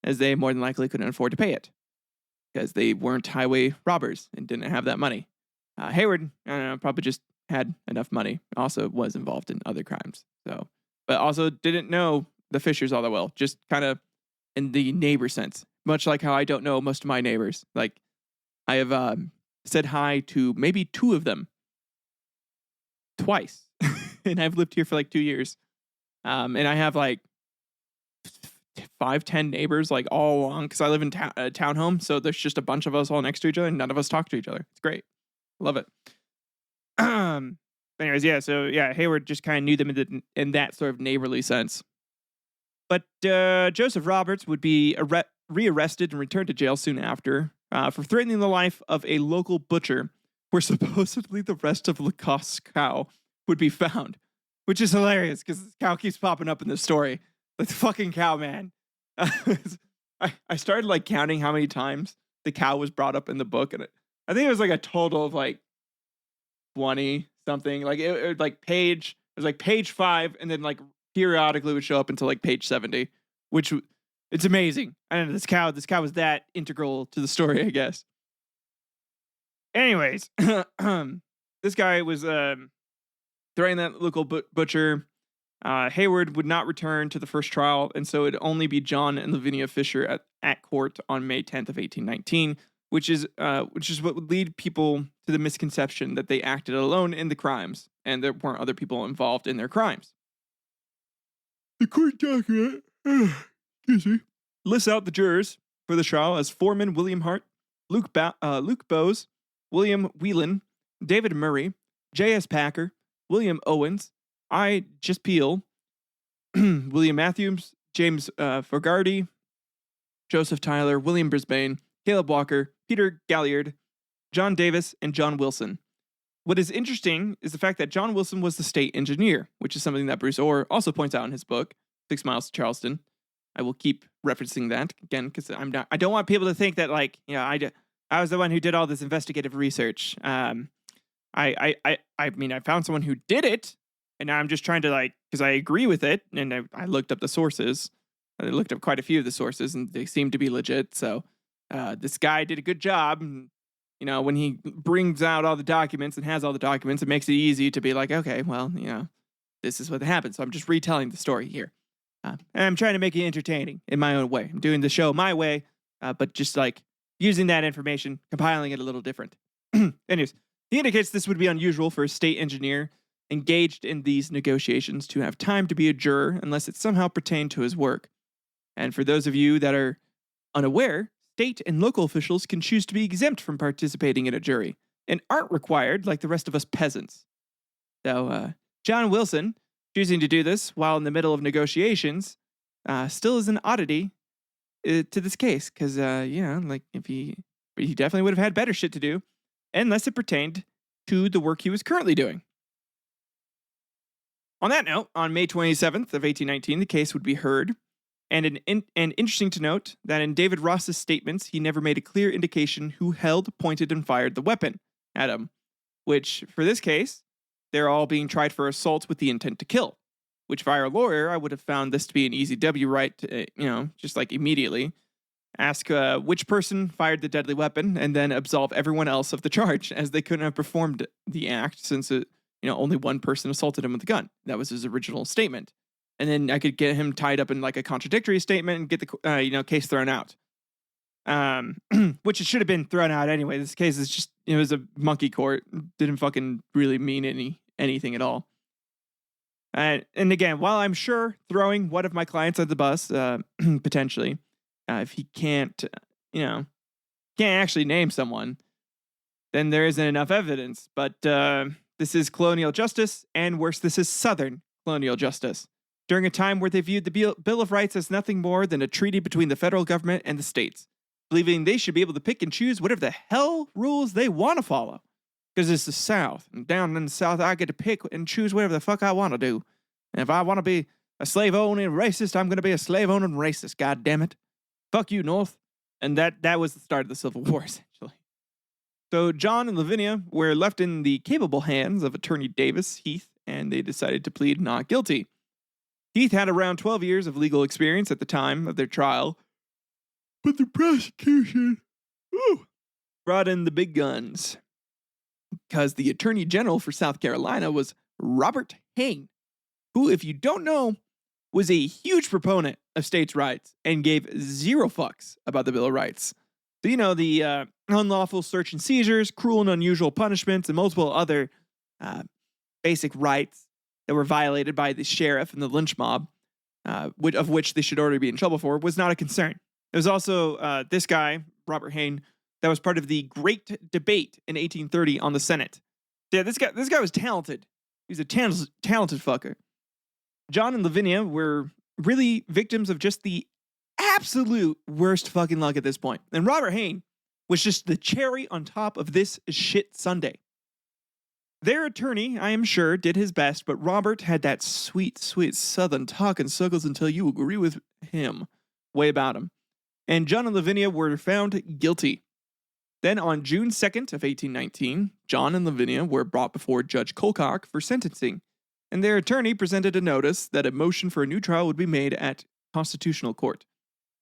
as they more than likely couldn't afford to pay it because they weren't highway robbers and didn't have that money. Hayward, I don't know, probably just had enough money. Also was involved in other crimes. So, but also didn't know the Fishers all that well, just kind of in the neighbor sense, much like how I don't know most of my neighbors. Like, I have said hi to maybe 2 of them twice, and I've lived here for like 2 years. And I have like 5-10 neighbors, like all along, because I live in a townhome, so there's just a bunch of us all next to each other, and none of us talk to each other. It's great, love it. Anyways, Hayward just kind of knew them in that sort of neighborly sense. But Joseph Roberts would be rearrested and returned to jail soon after for threatening the life of a local butcher, where supposedly the rest of Lacosse's cow would be found, which is hilarious because this cow keeps popping up in this story. Like, the fucking cow, man. I started like counting how many times the cow was brought up in the book, and I think it was like a total of like 20 something. Like it like page. It was like page 5, and then like periodically would show up until like page 70, which it's amazing. I don't know, this cow was that integral to the story, I guess. Anyways, this guy was threatening that local butcher. Hayward would not return to the first trial, and so it'd only be John and Lavinia Fisher at court on May 10th of 1819, which is what would lead people to the misconception that they acted alone in the crimes, and there weren't other people involved in their crimes. The court document lists out the jurors for the trial as Foreman William Hart, Luke Bowes, William Whelan, David Murray, J.S. Packer, William Owens, I. Just Peel, William Matthews, James Fogarty, Joseph Tyler, William Brisbane, Caleb Walker, Peter Galliard, John Davis, and John Wilson. What is interesting is the fact that John Wilson was the state engineer, which is something that Bruce Orr also points out in his book, 6 Miles to Charleston. I will keep referencing that again because I don't want people to think that like I was the one who did all this investigative research. I mean I found someone who did it, and now I'm just trying to because I agree with it, and I looked up the sources. I looked up quite a few of the sources, and they seem to be legit. So this guy did a good job. And, when he brings out all the documents and has all the documents, it makes it easy to be like, okay, well, this is what happened. So I'm just retelling the story here. And I'm trying to make it entertaining in my own way. I'm doing the show my way, but just using that information, compiling it a little different. Anyways, he indicates this would be unusual for a state engineer engaged in these negotiations to have time to be a juror unless it somehow pertained to his work. And for those of you that are unaware, state and local officials can choose to be exempt from participating in a jury and aren't required like the rest of us peasants. So, John Wilson, choosing to do this while in the middle of negotiations, still is an oddity to this case because, if he definitely would have had better shit to do unless it pertained to the work he was currently doing. On that note, on May 27th of 1819, the case would be heard. And interesting to note that in David Ross's statements, he never made a clear indication who held, pointed, and fired the weapon at him, which, for this case, they're all being tried for assault with the intent to kill, which, if I were a lawyer, I would have found this to be an easy W, right? Just immediately ask which person fired the deadly weapon and then absolve everyone else of the charge, as they couldn't have performed the act since only one person assaulted him with a gun. That was his original statement. And then I could get him tied up in a contradictory statement and get the case thrown out. Which it should have been thrown out anyway. This case is just it was a monkey court. Didn't fucking really mean anything at all. And again, while I'm sure throwing one of my clients at the bus, potentially, if he can't actually name someone, then there isn't enough evidence. But this is colonial justice, and worse, this is Southern colonial justice. During a time where they viewed the Bill of Rights as nothing more than a treaty between the federal government and the states, believing they should be able to pick and choose whatever the hell rules they want to follow. Because it's the South, and down in the South, I get to pick and choose whatever the fuck I want to do. And if I want to be a slave-owning racist, I'm going to be a slave-owning racist, god damn it. Fuck you, North. And that was the start of the Civil War, essentially. So John and Lavinia were left in the capable hands of Attorney Davis Heath, and they decided to plead not guilty. Heath had around 12 years of legal experience at the time of their trial, but the prosecution brought in the big guns because the Attorney General for South Carolina was Robert Hayne, who, if you don't know, was a huge proponent of states' rights and gave zero fucks about the Bill of Rights. So, the unlawful search and seizures, cruel and unusual punishments, and multiple other basic rights that were violated by the sheriff and the lynch mob, of which they should already be in trouble for, was not a concern. There was also this guy, Robert Hayne, that was part of the Great Debate in 1830 on the Senate. Yeah, this guy was talented. He was a talented fucker. John and Lavinia were really victims of just the absolute worst fucking luck at this point. And Robert Hayne was just the cherry on top of this shit sundae. Their attorney, I am sure, did his best, but Robert had that sweet, sweet southern talk in circles until you agree with him way about him. And John and Lavinia were found guilty. Then on June 2nd of 1819, John and Lavinia were brought before Judge Colcock for sentencing, and their attorney presented a notice that a motion for a new trial would be made at Constitutional Court,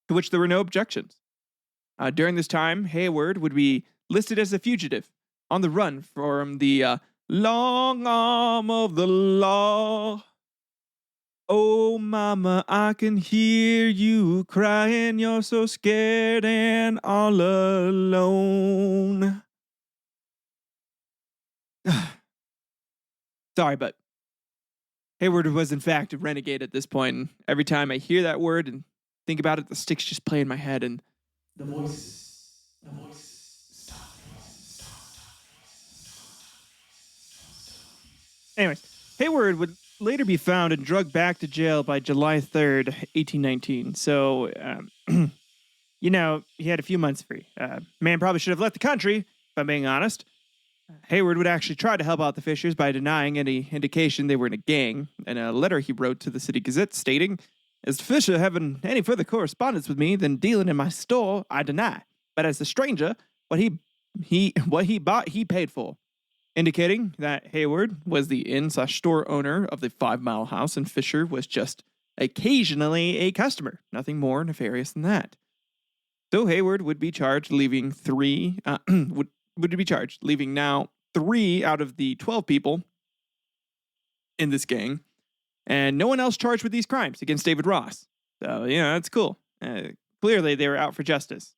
to which there were no objections. During this time, Hayward would be listed as a fugitive, on the run from the long arm of the law. Oh, mama, I can hear you crying. You're so scared and all alone. Sorry, but Hayward was in fact a renegade at this point. And every time I hear that word and think about it, the sticks just play in my head. And the voices, stop. Anyways, Hayward would later be found and drugged back to jail by July 3rd, 1819. So, he had a few months free. Man probably should have left the country, if I'm being honest. Hayward would actually try to help out the Fishers by denying any indication they were in a gang, in a letter he wrote to the City Gazette stating, As to Fisher having any further correspondence with me than dealing in my store, I deny. But as the stranger, what he bought, he paid for. Indicating that Hayward was the inn/store owner of the 5 Mile House and Fisher was just occasionally a customer. Nothing more nefarious than that. So Hayward would be charged leaving leaving now 3 out of the 12 people in this gang, and no one else charged with these crimes against David Ross. So, that's cool. Clearly, they were out for justice.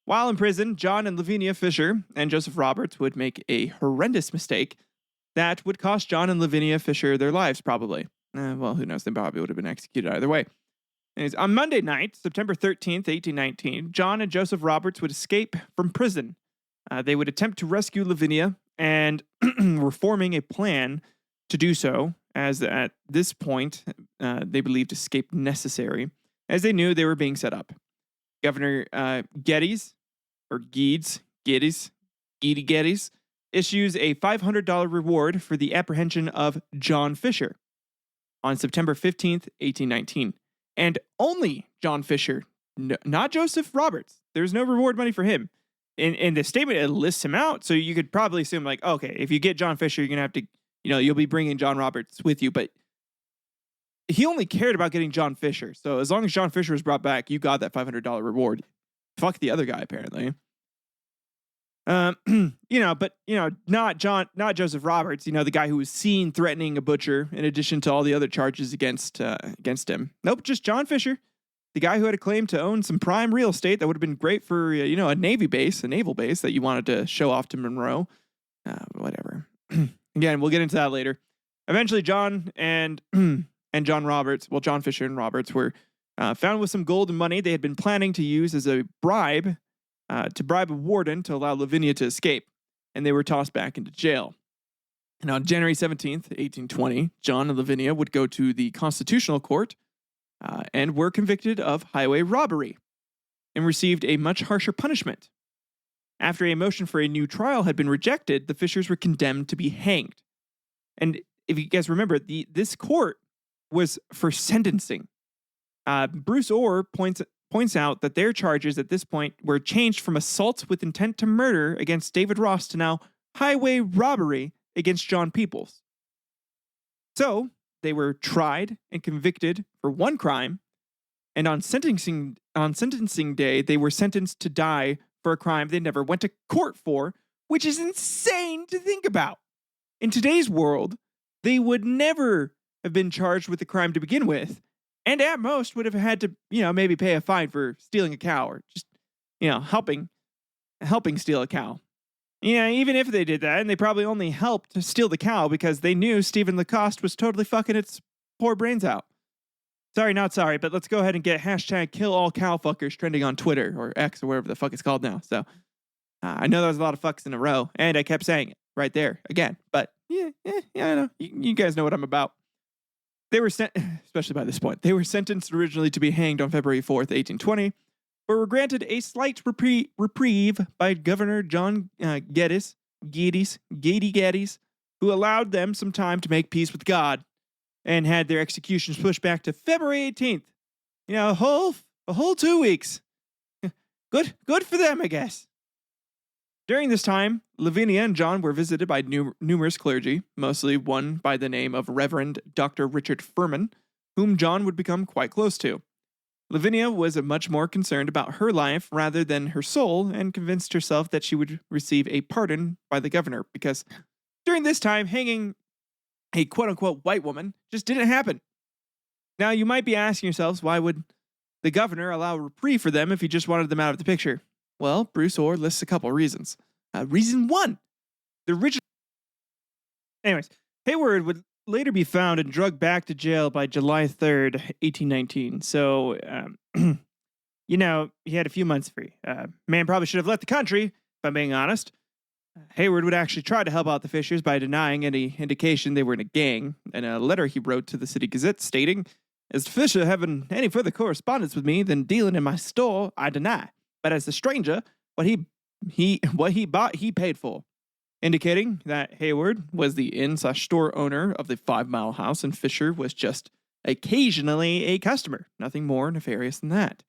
While in prison, John and Lavinia Fisher and Joseph Roberts would make a horrendous mistake that would cost John and Lavinia Fisher their lives, probably. Well, who knows? They probably would have been executed either way. Anyways, on Monday night, September 13th, 1819, John and Joseph Roberts would escape from prison. They would attempt to rescue Lavinia and were forming a plan to do so, as at this point, they believed escape necessary, as they knew they were being set up. Governor Geddes issues a $500 reward for the apprehension of John Fisher on September 15th, 1819. And only John Fisher, not Joseph Roberts. There's no reward money for him. In the statement, it lists him out, so you could probably assume, like, okay, if you get John Fisher, you're going to have to, you'll be bringing John Roberts with you, but he only cared about getting John Fisher. So as long as John Fisher was brought back, you got that $500 reward. Fuck the other guy, apparently. But not Joseph Roberts, the guy who was seen threatening a butcher in addition to all the other charges against him. Nope, just John Fisher, the guy who had a claim to own some prime real estate that would have been great for, a naval base that you wanted to show off to Monroe. Whatever. Again, we'll get into that later. Eventually, John and John Fisher and Roberts were found with some gold and money they had been planning to use as a bribe to bribe a warden to allow Lavinia to escape, and they were tossed back into jail. And on January 17th, 1820, John and Lavinia would go to the Constitutional Court and were convicted of highway robbery and received a much harsher punishment. After a motion for a new trial had been rejected, the Fishers were condemned to be hanged. And if you guys remember, this court was for sentencing. Bruce Orr points out that their charges at this point were changed from assault with intent to murder against David Ross to now highway robbery against John Peoples. So they were tried and convicted for one crime, and on sentencing day, they were sentenced to die for a crime they never went to court for, which is insane to think about. In today's world, they would never have been charged with the crime to begin with, and at most would have had to, maybe pay a fine for stealing a cow or just, helping steal a cow. Even if they did that, and they probably only helped to steal the cow because they knew Stephen Lacoste was totally fucking its poor brains out. Sorry, not sorry, but let's go ahead and get hashtag kill all cow fuckers trending on Twitter or X or wherever the fuck it's called now. So I know there was a lot of fucks in a row, and I kept saying it right there again. But yeah, I know. You guys know what I'm about. They were especially by this point, they were sentenced originally to be hanged on February 4th, 1820, but were granted a slight reprieve by Governor John Geddes, who allowed them some time to make peace with God, and had their executions pushed back to February 18th. A whole 2 weeks. Good for them, I guess. During this time, Lavinia and John were visited by numerous clergy, mostly one by the name of Reverend Dr. Richard Furman, whom John would become quite close to. Lavinia was much more concerned about her life rather than her soul, and convinced herself that she would receive a pardon by the governor, because during this time, hanging a quote-unquote white woman just didn't happen. Now, you might be asking yourselves, why would the governor allow a reprieve for them if he just wanted them out of the picture? Well, Bruce Orr lists a couple of reasons. Reason one, the original... Anyways, Hayward would later be found and drugged back to jail by July 3rd, 1819. So, he had a few months free. Man probably should have left the country, if I'm being honest. Hayward would actually try to help out the Fishers by denying any indication they were in a gang, in a letter he wrote to the City Gazette stating, "As to Fisher having any further correspondence with me than dealing in my store, I deny. But as the stranger, what he bought, he paid for." Indicating that Hayward was the inn/store owner of the 5 Mile House and Fisher was just occasionally a customer. Nothing more nefarious than that.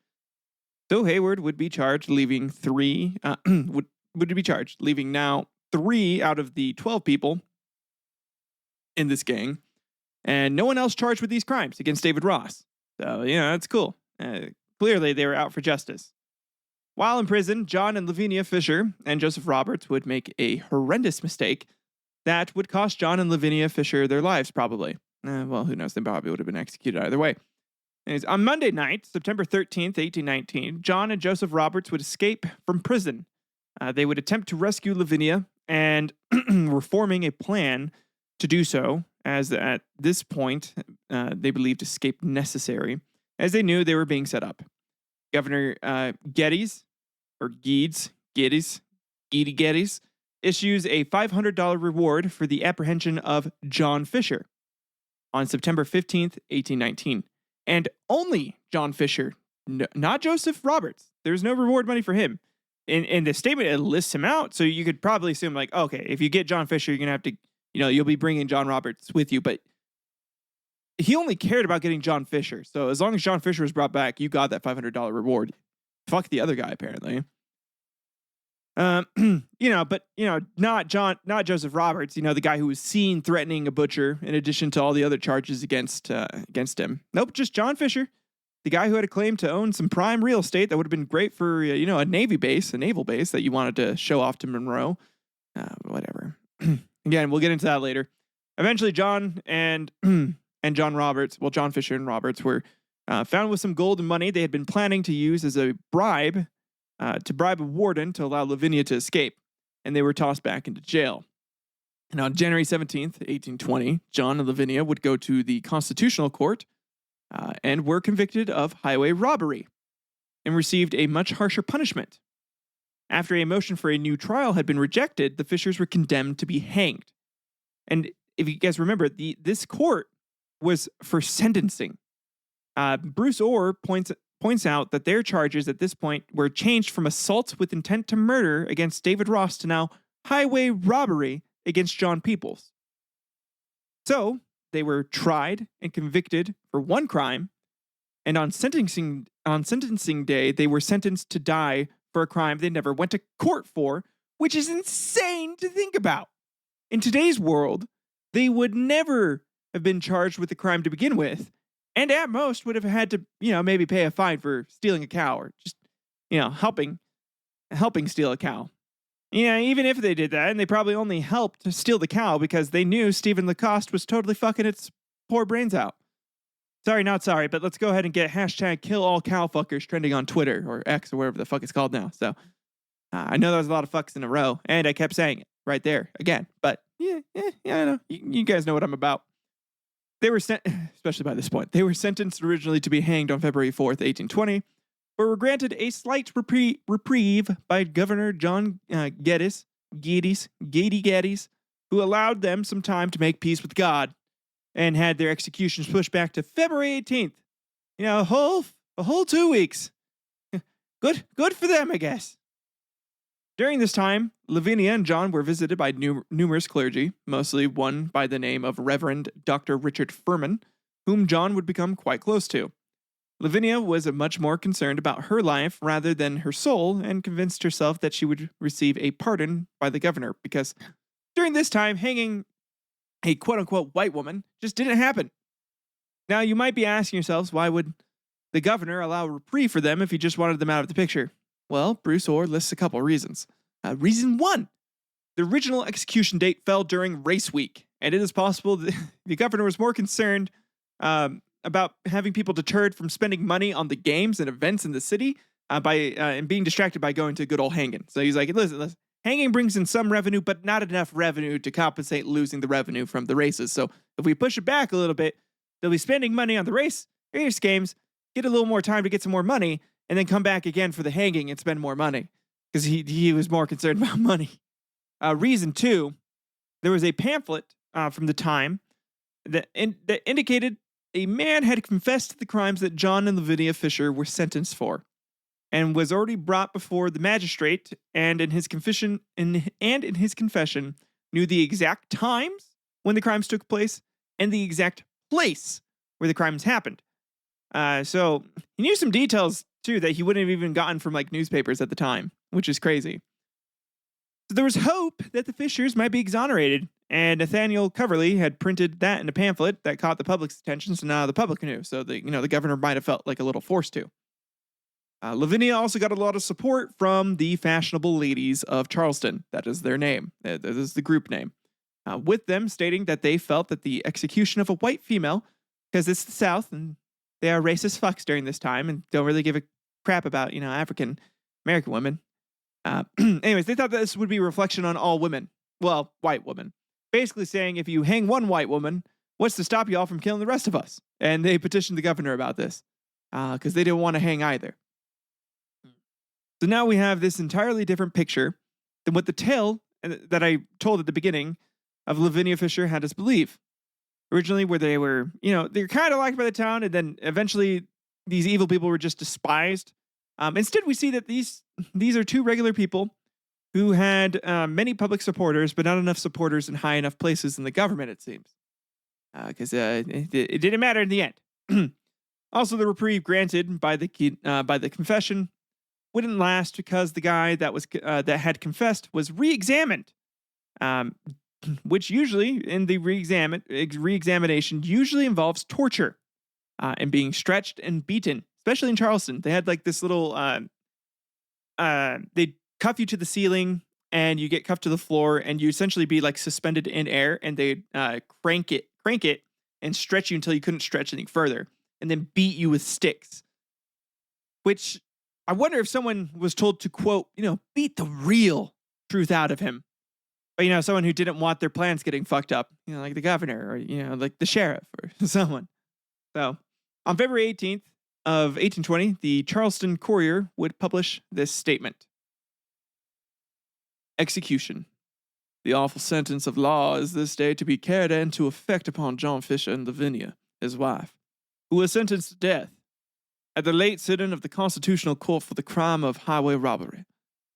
So Hayward would be charged leaving leaving now 3 out of the 12 people in this gang, and no one else charged with these crimes against David Ross. So, that's cool. Clearly, they were out for justice. While in prison, John and Lavinia Fisher and Joseph Roberts would make a horrendous mistake that would cost John and Lavinia Fisher their lives, probably. Well, who knows? They probably would have been executed either way. Anyways, on Monday night, September 13th, 1819, John and Joseph Roberts would escape from prison. They would attempt to rescue Lavinia and were forming a plan to do so, as at this point, they believed escape necessary, as they knew they were being set up. Governor Geddes issues a $500 reward for the apprehension of John Fisher on September 15th, 1819. And only John Fisher, not Joseph Roberts. There's no reward money for him. In the statement, it lists him out, so you could probably assume, like, okay, if you get John Fisher, you're going to have to, you'll be bringing John Roberts with you, but he only cared about getting John Fisher. So as long as John Fisher was brought back, you got that $500 reward. Fuck the other guy, apparently. But not Joseph Roberts, the guy who was seen threatening a butcher in addition to all the other charges against him. Nope, just John Fisher, the guy who had a claim to own some prime real estate that would have been great for, a naval base that you wanted to show off to Monroe. Whatever. Again, we'll get into that later. Eventually, John and John Fisher and Roberts were found with some gold and money they had been planning to use as a bribe to bribe a warden to allow Lavinia to escape, and they were tossed back into jail. And on January 17th, 1820, John and Lavinia would go to the Constitutional Court and were convicted of highway robbery and received a much harsher punishment. After a motion for a new trial had been rejected, the Fishers were condemned to be hanged. And if you guys remember, this court was for sentencing. Bruce Orr points out that their charges at this point were changed from assault with intent to murder against David Ross to now highway robbery against John Peoples. So they were tried and convicted for one crime, and on sentencing day, they were sentenced to die for a crime they never went to court for, which is insane to think about. In today's world, they would never have been charged with a crime to begin with, and at most would have had to, maybe pay a fine for stealing a cow or just, helping steal a cow. Even if they did that, and they probably only helped to steal the cow because they knew Stephen Lacoste was totally fucking its poor brains out. Sorry, not sorry, but let's go ahead and get hashtag kill all cow fuckers trending on Twitter or X or wherever the fuck it's called now. So I know that was a lot of fucks in a row, and I kept saying it right there again. But yeah, I know. You guys know what I'm about. They were especially by this point, they were sentenced originally to be hanged on February 4th, 1820, but were granted a slight reprieve by Governor John Geddes, who allowed them some time to make peace with God and had their executions pushed back to February 18th. A whole 2 weeks. Good for them, I guess. During this time, Lavinia and John were visited by numerous clergy, mostly one by the name of Reverend Dr. Richard Furman, whom John would become quite close to. Lavinia was much more concerned about her life rather than her soul, and convinced herself that she would receive a pardon by the governor, because during this time, hanging a quote-unquote white woman just didn't happen. Now, you might be asking yourselves, why would the governor allow a reprieve for them if he just wanted them out of the picture? Well, Bruce Orr lists a couple of reasons. Reason 1, the original execution date fell during race week, and it is possible that the governor was more concerned about having people deterred from spending money on the games and events in the city and being distracted by going to good old hanging. So he's like, listen, hanging brings in some revenue, but not enough revenue to compensate losing the revenue from the races. So if we push it back a little bit, they'll be spending money on the race games, get a little more time to get some more money, and then come back again for the hanging and spend more money, because he was more concerned about money. Reason 2, there was a pamphlet from the time that indicated a man had confessed to the crimes that John and Lavinia Fisher were sentenced for, and was already brought before the magistrate, and in his confession knew the exact times when the crimes took place and the exact place where the crimes happened. So he knew some details too that he wouldn't have even gotten from like newspapers at the time, which is crazy. So there was hope that the Fishers might be exonerated, and Nathaniel Coverley had printed that in a pamphlet that caught the public's attention, so now the public knew. So the governor might have felt like a little forced to. Lavinia also got a lot of support from the fashionable ladies of Charleston. That is their name. That is the group name. With them stating that they felt that the execution of a white female, because it's the South and they are racist fucks during this time and don't really give a crap about, African American women. Anyways, they thought that this would be a reflection on all women. Well, white women. Basically saying if you hang one white woman, what's to stop y'all from killing the rest of us? And they petitioned the governor about this because they didn't want to hang either. So now we have this entirely different picture than what the tale that I told at the beginning of Lavinia Fisher had us believe. Originally, where they were, they're kind of liked by the town, and then eventually these evil people were just despised. Instead, we see that these are two regular people who had many public supporters, but not enough supporters in high enough places in the government, it seems. Because it didn't matter in the end. Also, the reprieve granted by the confession wouldn't last because the guy that had confessed was re-examined, which usually in the re-examination usually involves torture and being stretched and beaten, especially in Charleston. They had like this little they cuff you to the ceiling and you get cuffed to the floor and you essentially be like suspended in air, and they crank it and stretch you until you couldn't stretch any further, and then beat you with sticks. Which I wonder if someone was told to, quote, beat the real truth out of him. But, someone who didn't want their plans getting fucked up, like the governor or, like the sheriff or someone. So on February 18th of 1820, the Charleston Courier would publish this statement. Execution. The awful sentence of law is this day to be carried into effect upon John Fisher and Lavinia, his wife, who was sentenced to death at the late sitting of the Constitutional Court for the crime of highway robbery.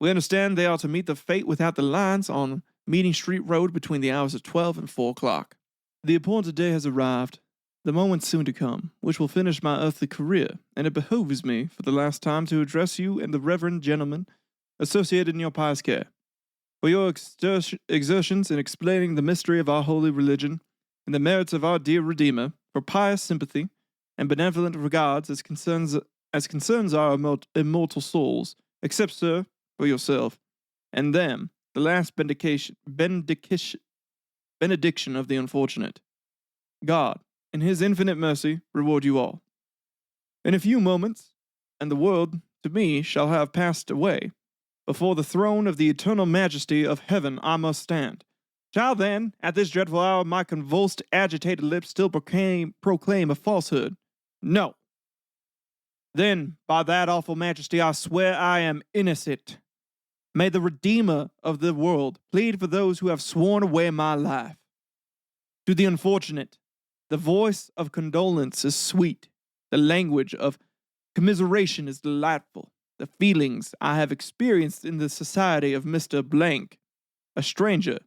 We understand they are to meet the fate without the lines on Meeting Street Road between the hours of 12 and 4 o'clock. The appointed day has arrived, the moment soon to come, which will finish my earthly career, and it behooves me for the last time to address you and the reverend gentlemen associated in your pious care. For your exertions in explaining the mystery of our holy religion and the merits of our dear Redeemer, for pious sympathy and benevolent regards as concerns our immortal souls, except, sir, for yourself, and them, the last benediction of the unfortunate. God, in his infinite mercy, reward you all. In a few moments, and the world, to me, shall have passed away, before the throne of the eternal majesty of heaven I must stand. Shall then, at this dreadful hour, my convulsed, agitated lips still proclaim a falsehood? No. Then, by that awful majesty, I swear I am innocent. May the Redeemer of the world plead for those who have sworn away my life. To the unfortunate, the voice of condolence is sweet. The language of commiseration is delightful. The feelings I have experienced in the society of Mr. Blank, a stranger.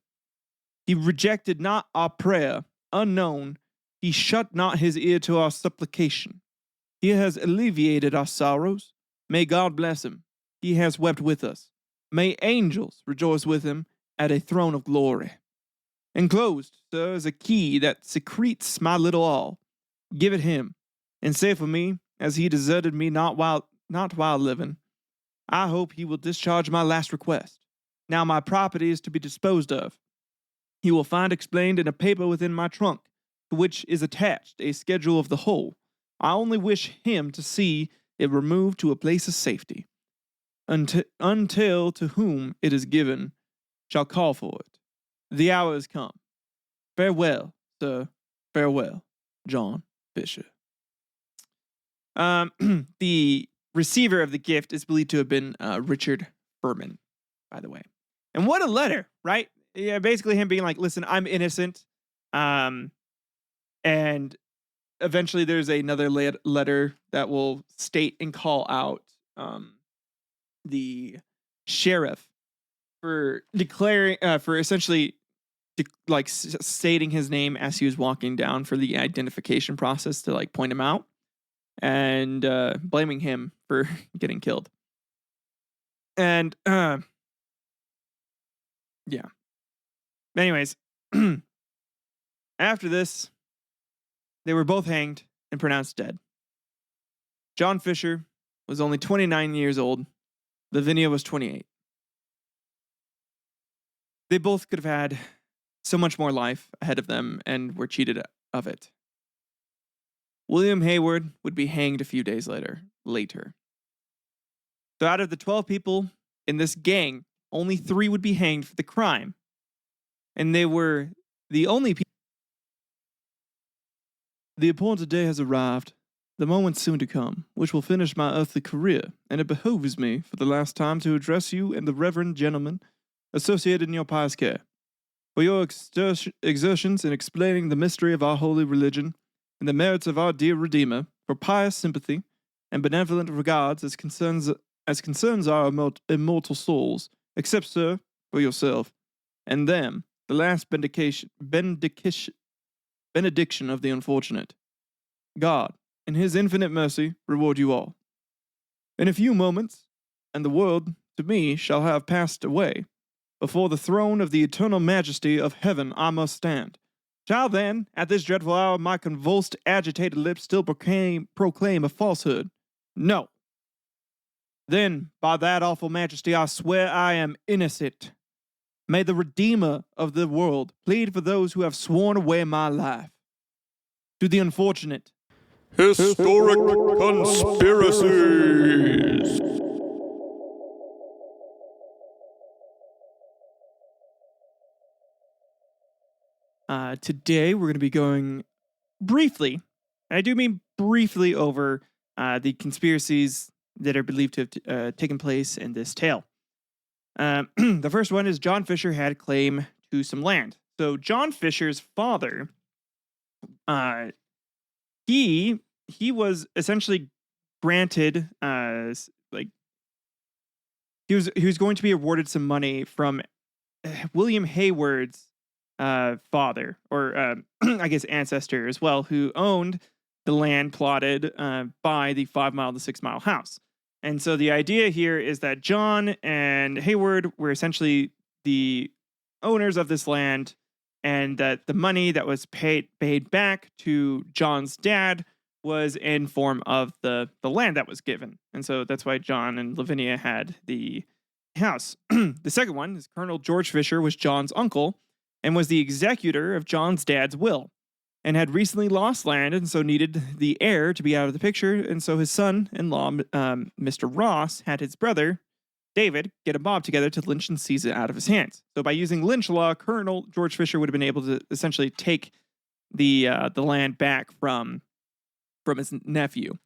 He rejected not our prayer, unknown. He shut not his ear to our supplication. He has alleviated our sorrows. May God bless him. He has wept with us. May angels rejoice with him at a throne of glory. Enclosed, sir, is a key that secretes my little all. Give it him, and say for me, as he deserted me not while living, I hope he will discharge my last request. Now my property is to be disposed of. He will find explained in a paper within my trunk, to which is attached a schedule of the whole. I only wish him to see it removed to a place of safety. Until to whom it is given shall call for it. The hour is come. Farewell, sir. Farewell, John Fisher. The receiver of the gift is believed to have been Richard Furman, by the way. And what a letter, right? Yeah, basically him being like, listen, I'm innocent. And eventually there's another letter that will state and call out the sheriff for declaring, for essentially stating his name as he was walking down for the identification process to like point him out, and blaming him for getting killed. And yeah. Anyways, after this, they were both hanged and pronounced dead. John Fisher was only 29 years old. Lavinia was 28. They both could have had so much more life ahead of them and were cheated of it. William Hayward would be hanged a few days later. So out of the 12 people in this gang, only 3 would be hanged for the crime. And they were the only people. The appointed day has arrived, the moment soon to come, which will finish my earthly career, and it behoves me, for the last time, to address you and the reverend gentlemen associated in your pious care. For your exertions in explaining the mystery of our holy religion and the merits of our dear Redeemer, for pious sympathy and benevolent regards as concerns our immortal souls, except, sir, for yourself, and them, the last benediction of the unfortunate. God, in his infinite mercy, reward you all. In a few moments, and the world, to me, shall have passed away, before the throne of the eternal majesty of heaven I must stand. Shall then, at this dreadful hour, my convulsed, agitated lips still proclaim a falsehood? No. Then, by that awful majesty, I swear I am innocent. May the Redeemer of the world plead for those who have sworn away my life. To the unfortunate. Historic conspiracies. Today we're going to be going briefly, and I do mean briefly, over the conspiracies that are believed to have taken place in this tale. The first one is John Fisher had claim to some land. So John Fisher's father, he was essentially granted he was going to be awarded some money from William Hayward's father, or I guess ancestor as well, who owned the land plotted by the 5 Mile to 6 Mile house. And so the idea here is that John and Hayward were essentially the owners of this land, and that the money that was paid back to John's dad was in form of the land that was given. And so that's why John and Lavinia had the house. The second one is Colonel George Fisher was John's uncle and was the executor of John's dad's will, and had recently lost land, and so needed the heir to be out of the picture. And so his son-in-law, Mr. Ross, had his brother, David, get a mob together to lynch and seize it out of his hands. So by using lynch law, Colonel George Fisher would have been able to essentially take the land back from his nephew.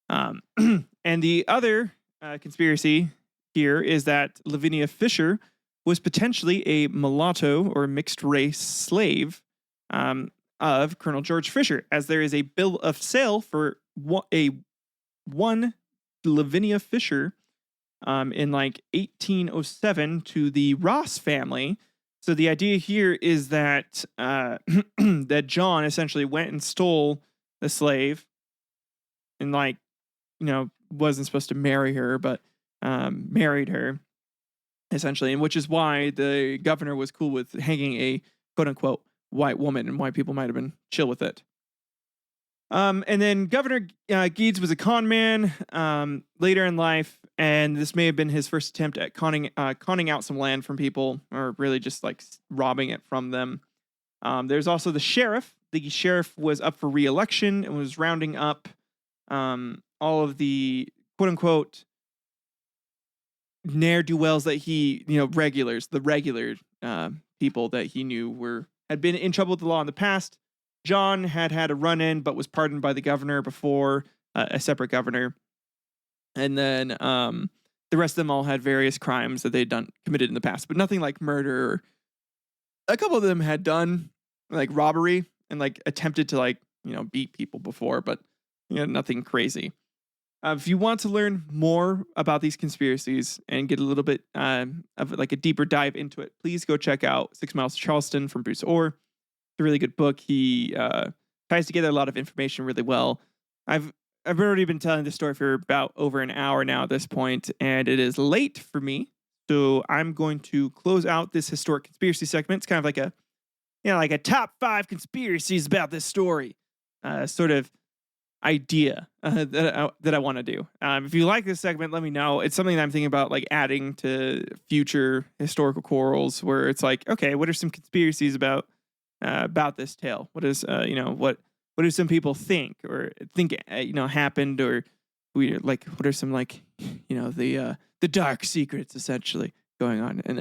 And the other conspiracy here is that Lavinia Fisher was potentially a mulatto or mixed race slave of Colonel George Fisher, as there is a bill of sale for one Lavinia Fisher in like 1807 to the Ross family. So the idea here is that that John essentially went and stole the slave, and wasn't supposed to marry her, but married her essentially, and which is why the governor was cool with hanging a quote unquote white woman, and white people might have been chill with it. And then Governor Geeds was a con man later in life, and this may have been his first attempt at conning out some land from people, or really just like robbing it from them. There's also the sheriff. The sheriff was up for re-election and was rounding up all of the quote unquote ne'er-do-wells that he, regular people that he knew had been in trouble with the law in the past. John had a run-in, but was pardoned by the governor before, a separate governor. And then the rest of them all had various crimes that they'd committed in the past, but nothing like murder. A couple of them had done like robbery and like attempted to beat people before, but nothing crazy. If you want to learn more about these conspiracies and get a little bit of like a deeper dive into it, please go check out 6 Miles to Charleston from Bruce Orr. It's a really good book. He ties together a lot of information really well. I've already been telling this story for about over an hour now at this point, and it is late for me. So I'm going to close out this historic conspiracy segment. It's kind of like a top 5 conspiracies about this story, sort of idea that I want to do. If you like this segment, let me know. It's something that I'm thinking about like adding to future historical quarrels, where it's like, okay, what are some conspiracies about this tale? What is what do some people think happened, or what are some the dark secrets essentially going on? And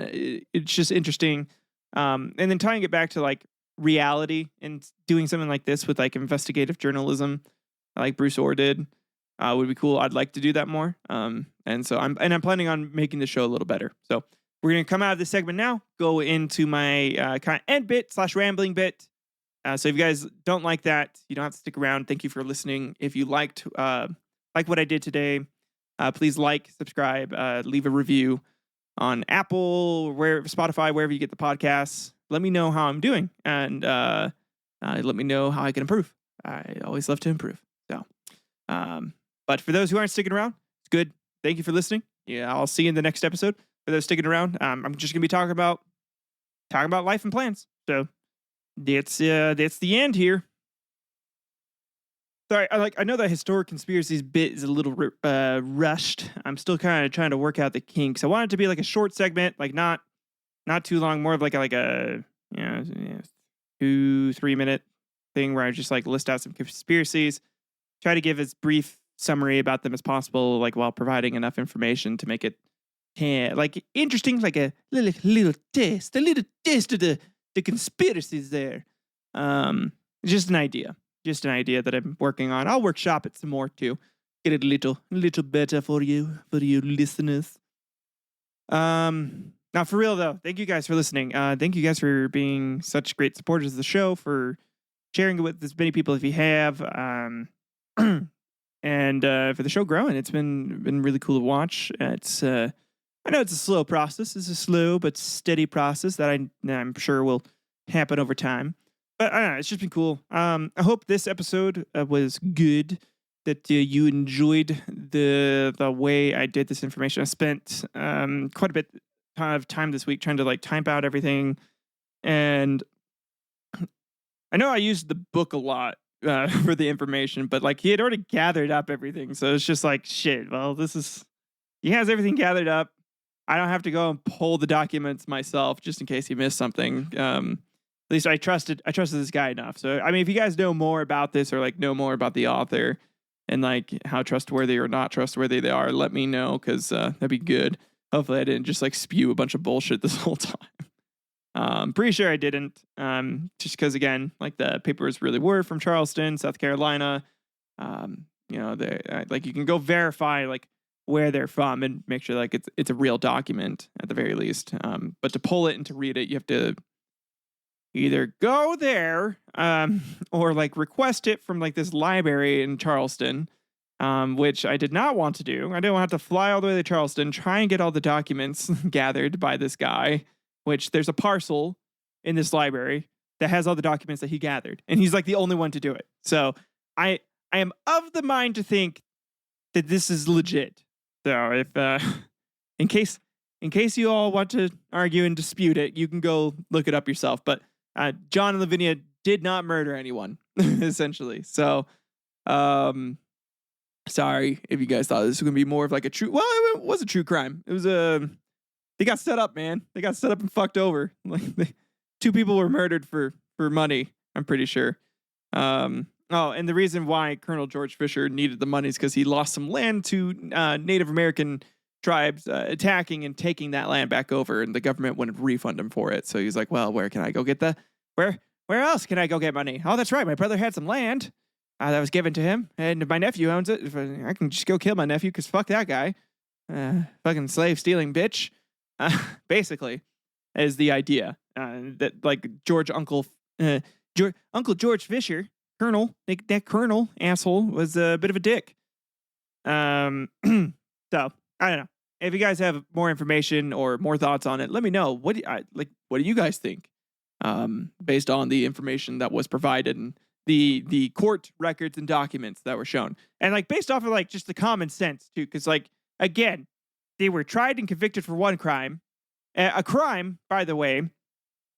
it's just interesting. And then tying it back to like reality and doing something like this with like investigative journalism, like Bruce Orr did, would be cool. I'd like to do that more. And so I'm planning on making the show a little better. So we're gonna come out of this segment now, go into my kind of end bit / rambling bit. So if you guys don't like that, you don't have to stick around. Thank you for listening. If you liked what I did today, please like, subscribe, leave a review on Apple, Spotify, wherever you get the podcasts. Let me know how I'm doing, and let me know how I can improve. I always love to improve. So, but for those who aren't sticking around, it's good. Thank you for listening. Yeah, I'll see you in the next episode. For those sticking around, I'm just gonna be talking about life and plans. So that's the end here. Sorry, I know that historic conspiracies bit is a little rushed. I'm still kind of trying to work out the kinks. I want it to be like a short segment, like not too long, more of like a 2-3 minute thing where I just like list out some conspiracies, try to give as brief summary about them as possible, like while providing enough information to make it like interesting, like a little taste of the conspiracies there. Just an idea that I'm working on. I'll workshop it some more too. Get it a little better for you listeners. Now for real though, thank you guys for listening. Thank you guys for being such great supporters of the show, for sharing it with as many people as you have. And for the show growing, it's been really cool to watch. I know it's a slow process. It's a slow but steady process that I'm sure will happen over time. But I don't know, it's just been cool. I hope this episode was good, that you enjoyed the way I did this information. I spent quite a bit of time this week trying to like type out everything. And I know I used the book a lot for the information, but like he had already gathered up everything. So it's just like, shit, well, he has everything gathered up. I don't have to go and pull the documents myself just in case he missed something. At least I trusted this guy enough. So, I mean, if you guys know more about this, or like know more about the author and like how trustworthy or not trustworthy they are, let me know, because that'd be good. Hopefully I didn't just like spew a bunch of bullshit this whole time. Pretty sure I didn't. Just because, again, like the papers really were from Charleston, South Carolina. Like you can go verify like where they're from and make sure like it's a real document at the very least. But to pull it and to read it, you have to either go there or like request it from like this library in Charleston, which I did not want to do. I didn't want to have to fly all the way to Charleston, try and get all the documents gathered by this guy, which there's a parcel in this library that has all the documents that he gathered. And he's like the only one to do it. So I am of the mind to think that this is legit. So if in case you all want to argue and dispute it, you can go look it up yourself. But John and Lavinia did not murder anyone, essentially. So sorry if you guys thought this was gonna be more of like a true. Well, it was a true crime. It was they got set up, man. They got set up and fucked over. Like 2 people were murdered for money, I'm pretty sure. Oh, and the reason why Colonel George Fisher needed the money is because he lost some land to Native American tribes attacking and taking that land back over, and the government wouldn't refund him for it. So he's like, well, where can I go get where else can I go get money? Oh, that's right. My brother had some land that was given to him, and my nephew owns it. I can just go kill my nephew because fuck that guy. Fucking slave stealing bitch. Basically, is the idea that like Uncle George Fisher, Colonel, that Colonel asshole was a bit of a dick. So I don't know. If you guys have more information or more thoughts on it, let me know. What do you guys think? Based on the information that was provided and the court records and documents that were shown, and like based off of like just the common sense too, because like again, they were tried and convicted for one crime, a crime, by the way,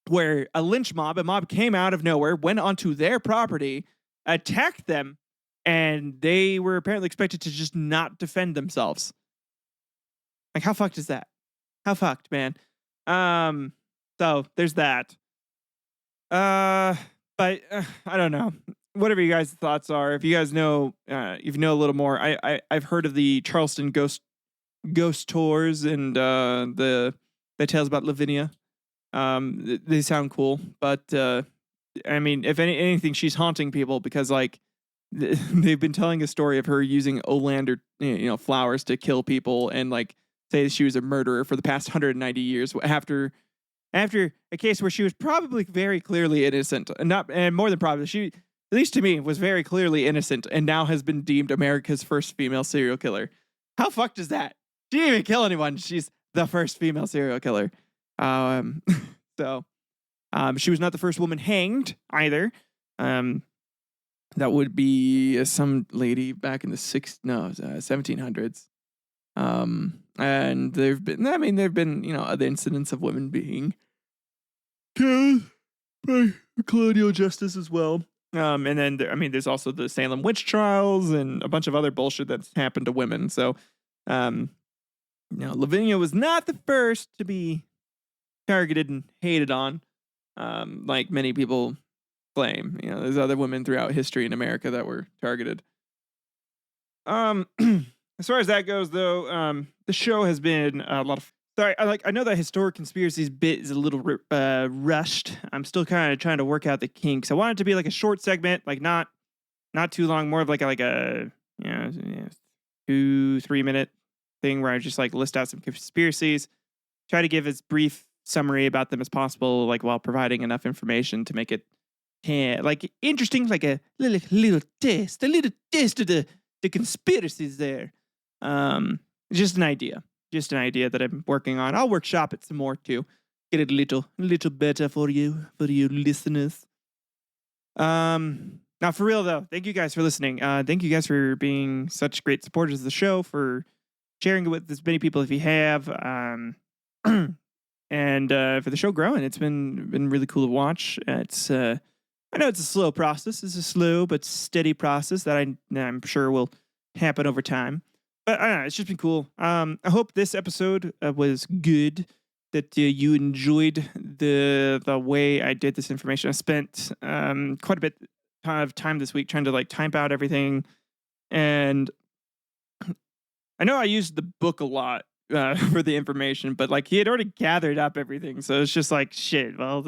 where a mob came out of nowhere, went onto their property, attacked them, and they were apparently expected to just not defend themselves. Like, how fucked is that? How fucked, man? So there's that. But I don't know. Whatever you guys' thoughts are, if you guys know, if you know a little more, I've heard of the Charleston ghost tours and the tales about Lavinia. They sound cool, but I mean, if anything, she's haunting people because like they've been telling a story of her using oleander, flowers to kill people, and like say she was a murderer for the past 190 years after a case where she was probably very clearly innocent, and more than probably, she, at least to me, was very clearly innocent, and now has been deemed America's first female serial killer. How fucked is that? She didn't even kill anyone. She's the first female serial killer. So she was not the first woman hanged either. That would be some lady back in the 1700s. And there've been, other incidents of women being killed by colonial justice as well. And then there's also the Salem witch trials and a bunch of other bullshit that's happened to women. So, Lavinia was not the first to be targeted and hated on, like many people claim. There's other women throughout history in America that were targeted. As far as that goes, though, the show has been a lot of. Sorry, I know that historic conspiracies bit is a little rushed. I'm still kind of trying to work out the kinks. I want it to be like a short segment, like not too long, more of like a 2-3 minute thing where I just like list out some conspiracies, try to give as brief summary about them as possible, like while providing enough information to make it like interesting, like a little test of the conspiracies there. Just an idea that I'm working on. I'll workshop it some more too, get it a little better for you listeners. Now for real though, thank you guys for listening. Thank you guys for being such great supporters of the show, for sharing it with as many people if you have, and for the show growing. It's been really cool to watch. It's I know it's a slow process. It's a slow but steady process that I'm sure will happen over time. But I don't know, it's just been cool. I hope this episode was good, that you enjoyed the way I did this information. I spent quite a bit of time this week trying to like type out everything. And I know I used the book a lot for the information, but like he had already gathered up everything. So it's just like, shit, well,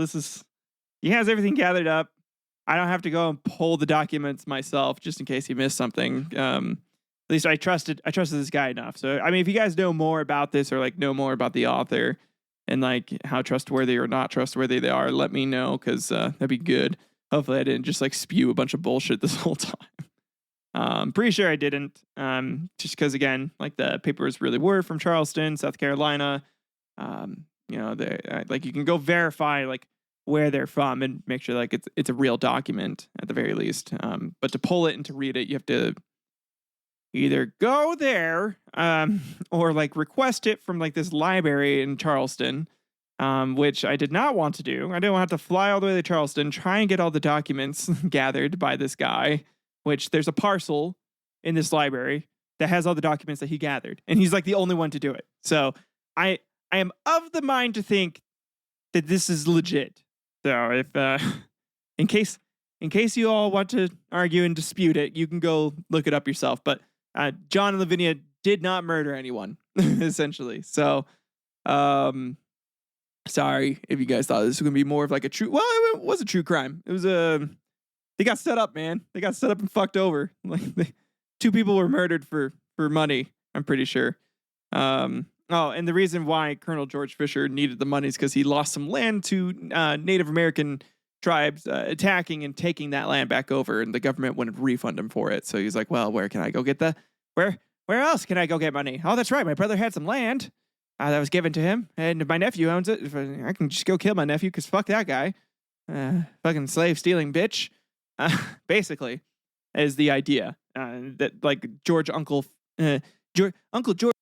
he has everything gathered up. I don't have to go and pull the documents myself just in case he missed something. At least I trusted this guy enough. So, I mean, if you guys know more about this or like know more about the author and like how trustworthy or not trustworthy they are, let me know, because that'd be good. Hopefully I didn't just like spew a bunch of bullshit this whole time. Pretty sure I didn't. Just because, again, like the papers really were from Charleston, South Carolina. They like you can go verify like where they're from and make sure like it's a real document at the very least. But to pull it and to read it, you have to either go there or like request it from like this library in Charleston, which I did not want to do. I didn't want to have to fly all the way to Charleston, try and get all the documents gathered by this guy, which there's a parcel in this library that has all the documents that he gathered, and he's like the only one to do it. So I am of the mind to think that this is legit. So if in case you all want to argue and dispute it, you can go look it up yourself. But John and Lavinia did not murder anyone, essentially. So, sorry if you guys thought this was going to be more of like a true... Well, it was a true crime. It was they got set up, man. They got set up and fucked over. Like, 2 people were murdered for money, I'm pretty sure. And the reason why Colonel George Fisher needed the money is because he lost some land to Native American tribes attacking and taking that land back over, and the government wouldn't refund him for it. So he's like, well, where can I go get where where else can I go get money? Oh, that's right. My brother had some land that was given to him, and my nephew owns it. If I can just go kill my nephew, because fuck that guy. Fucking slave-stealing bitch. Basically, is the idea that, like, Uncle George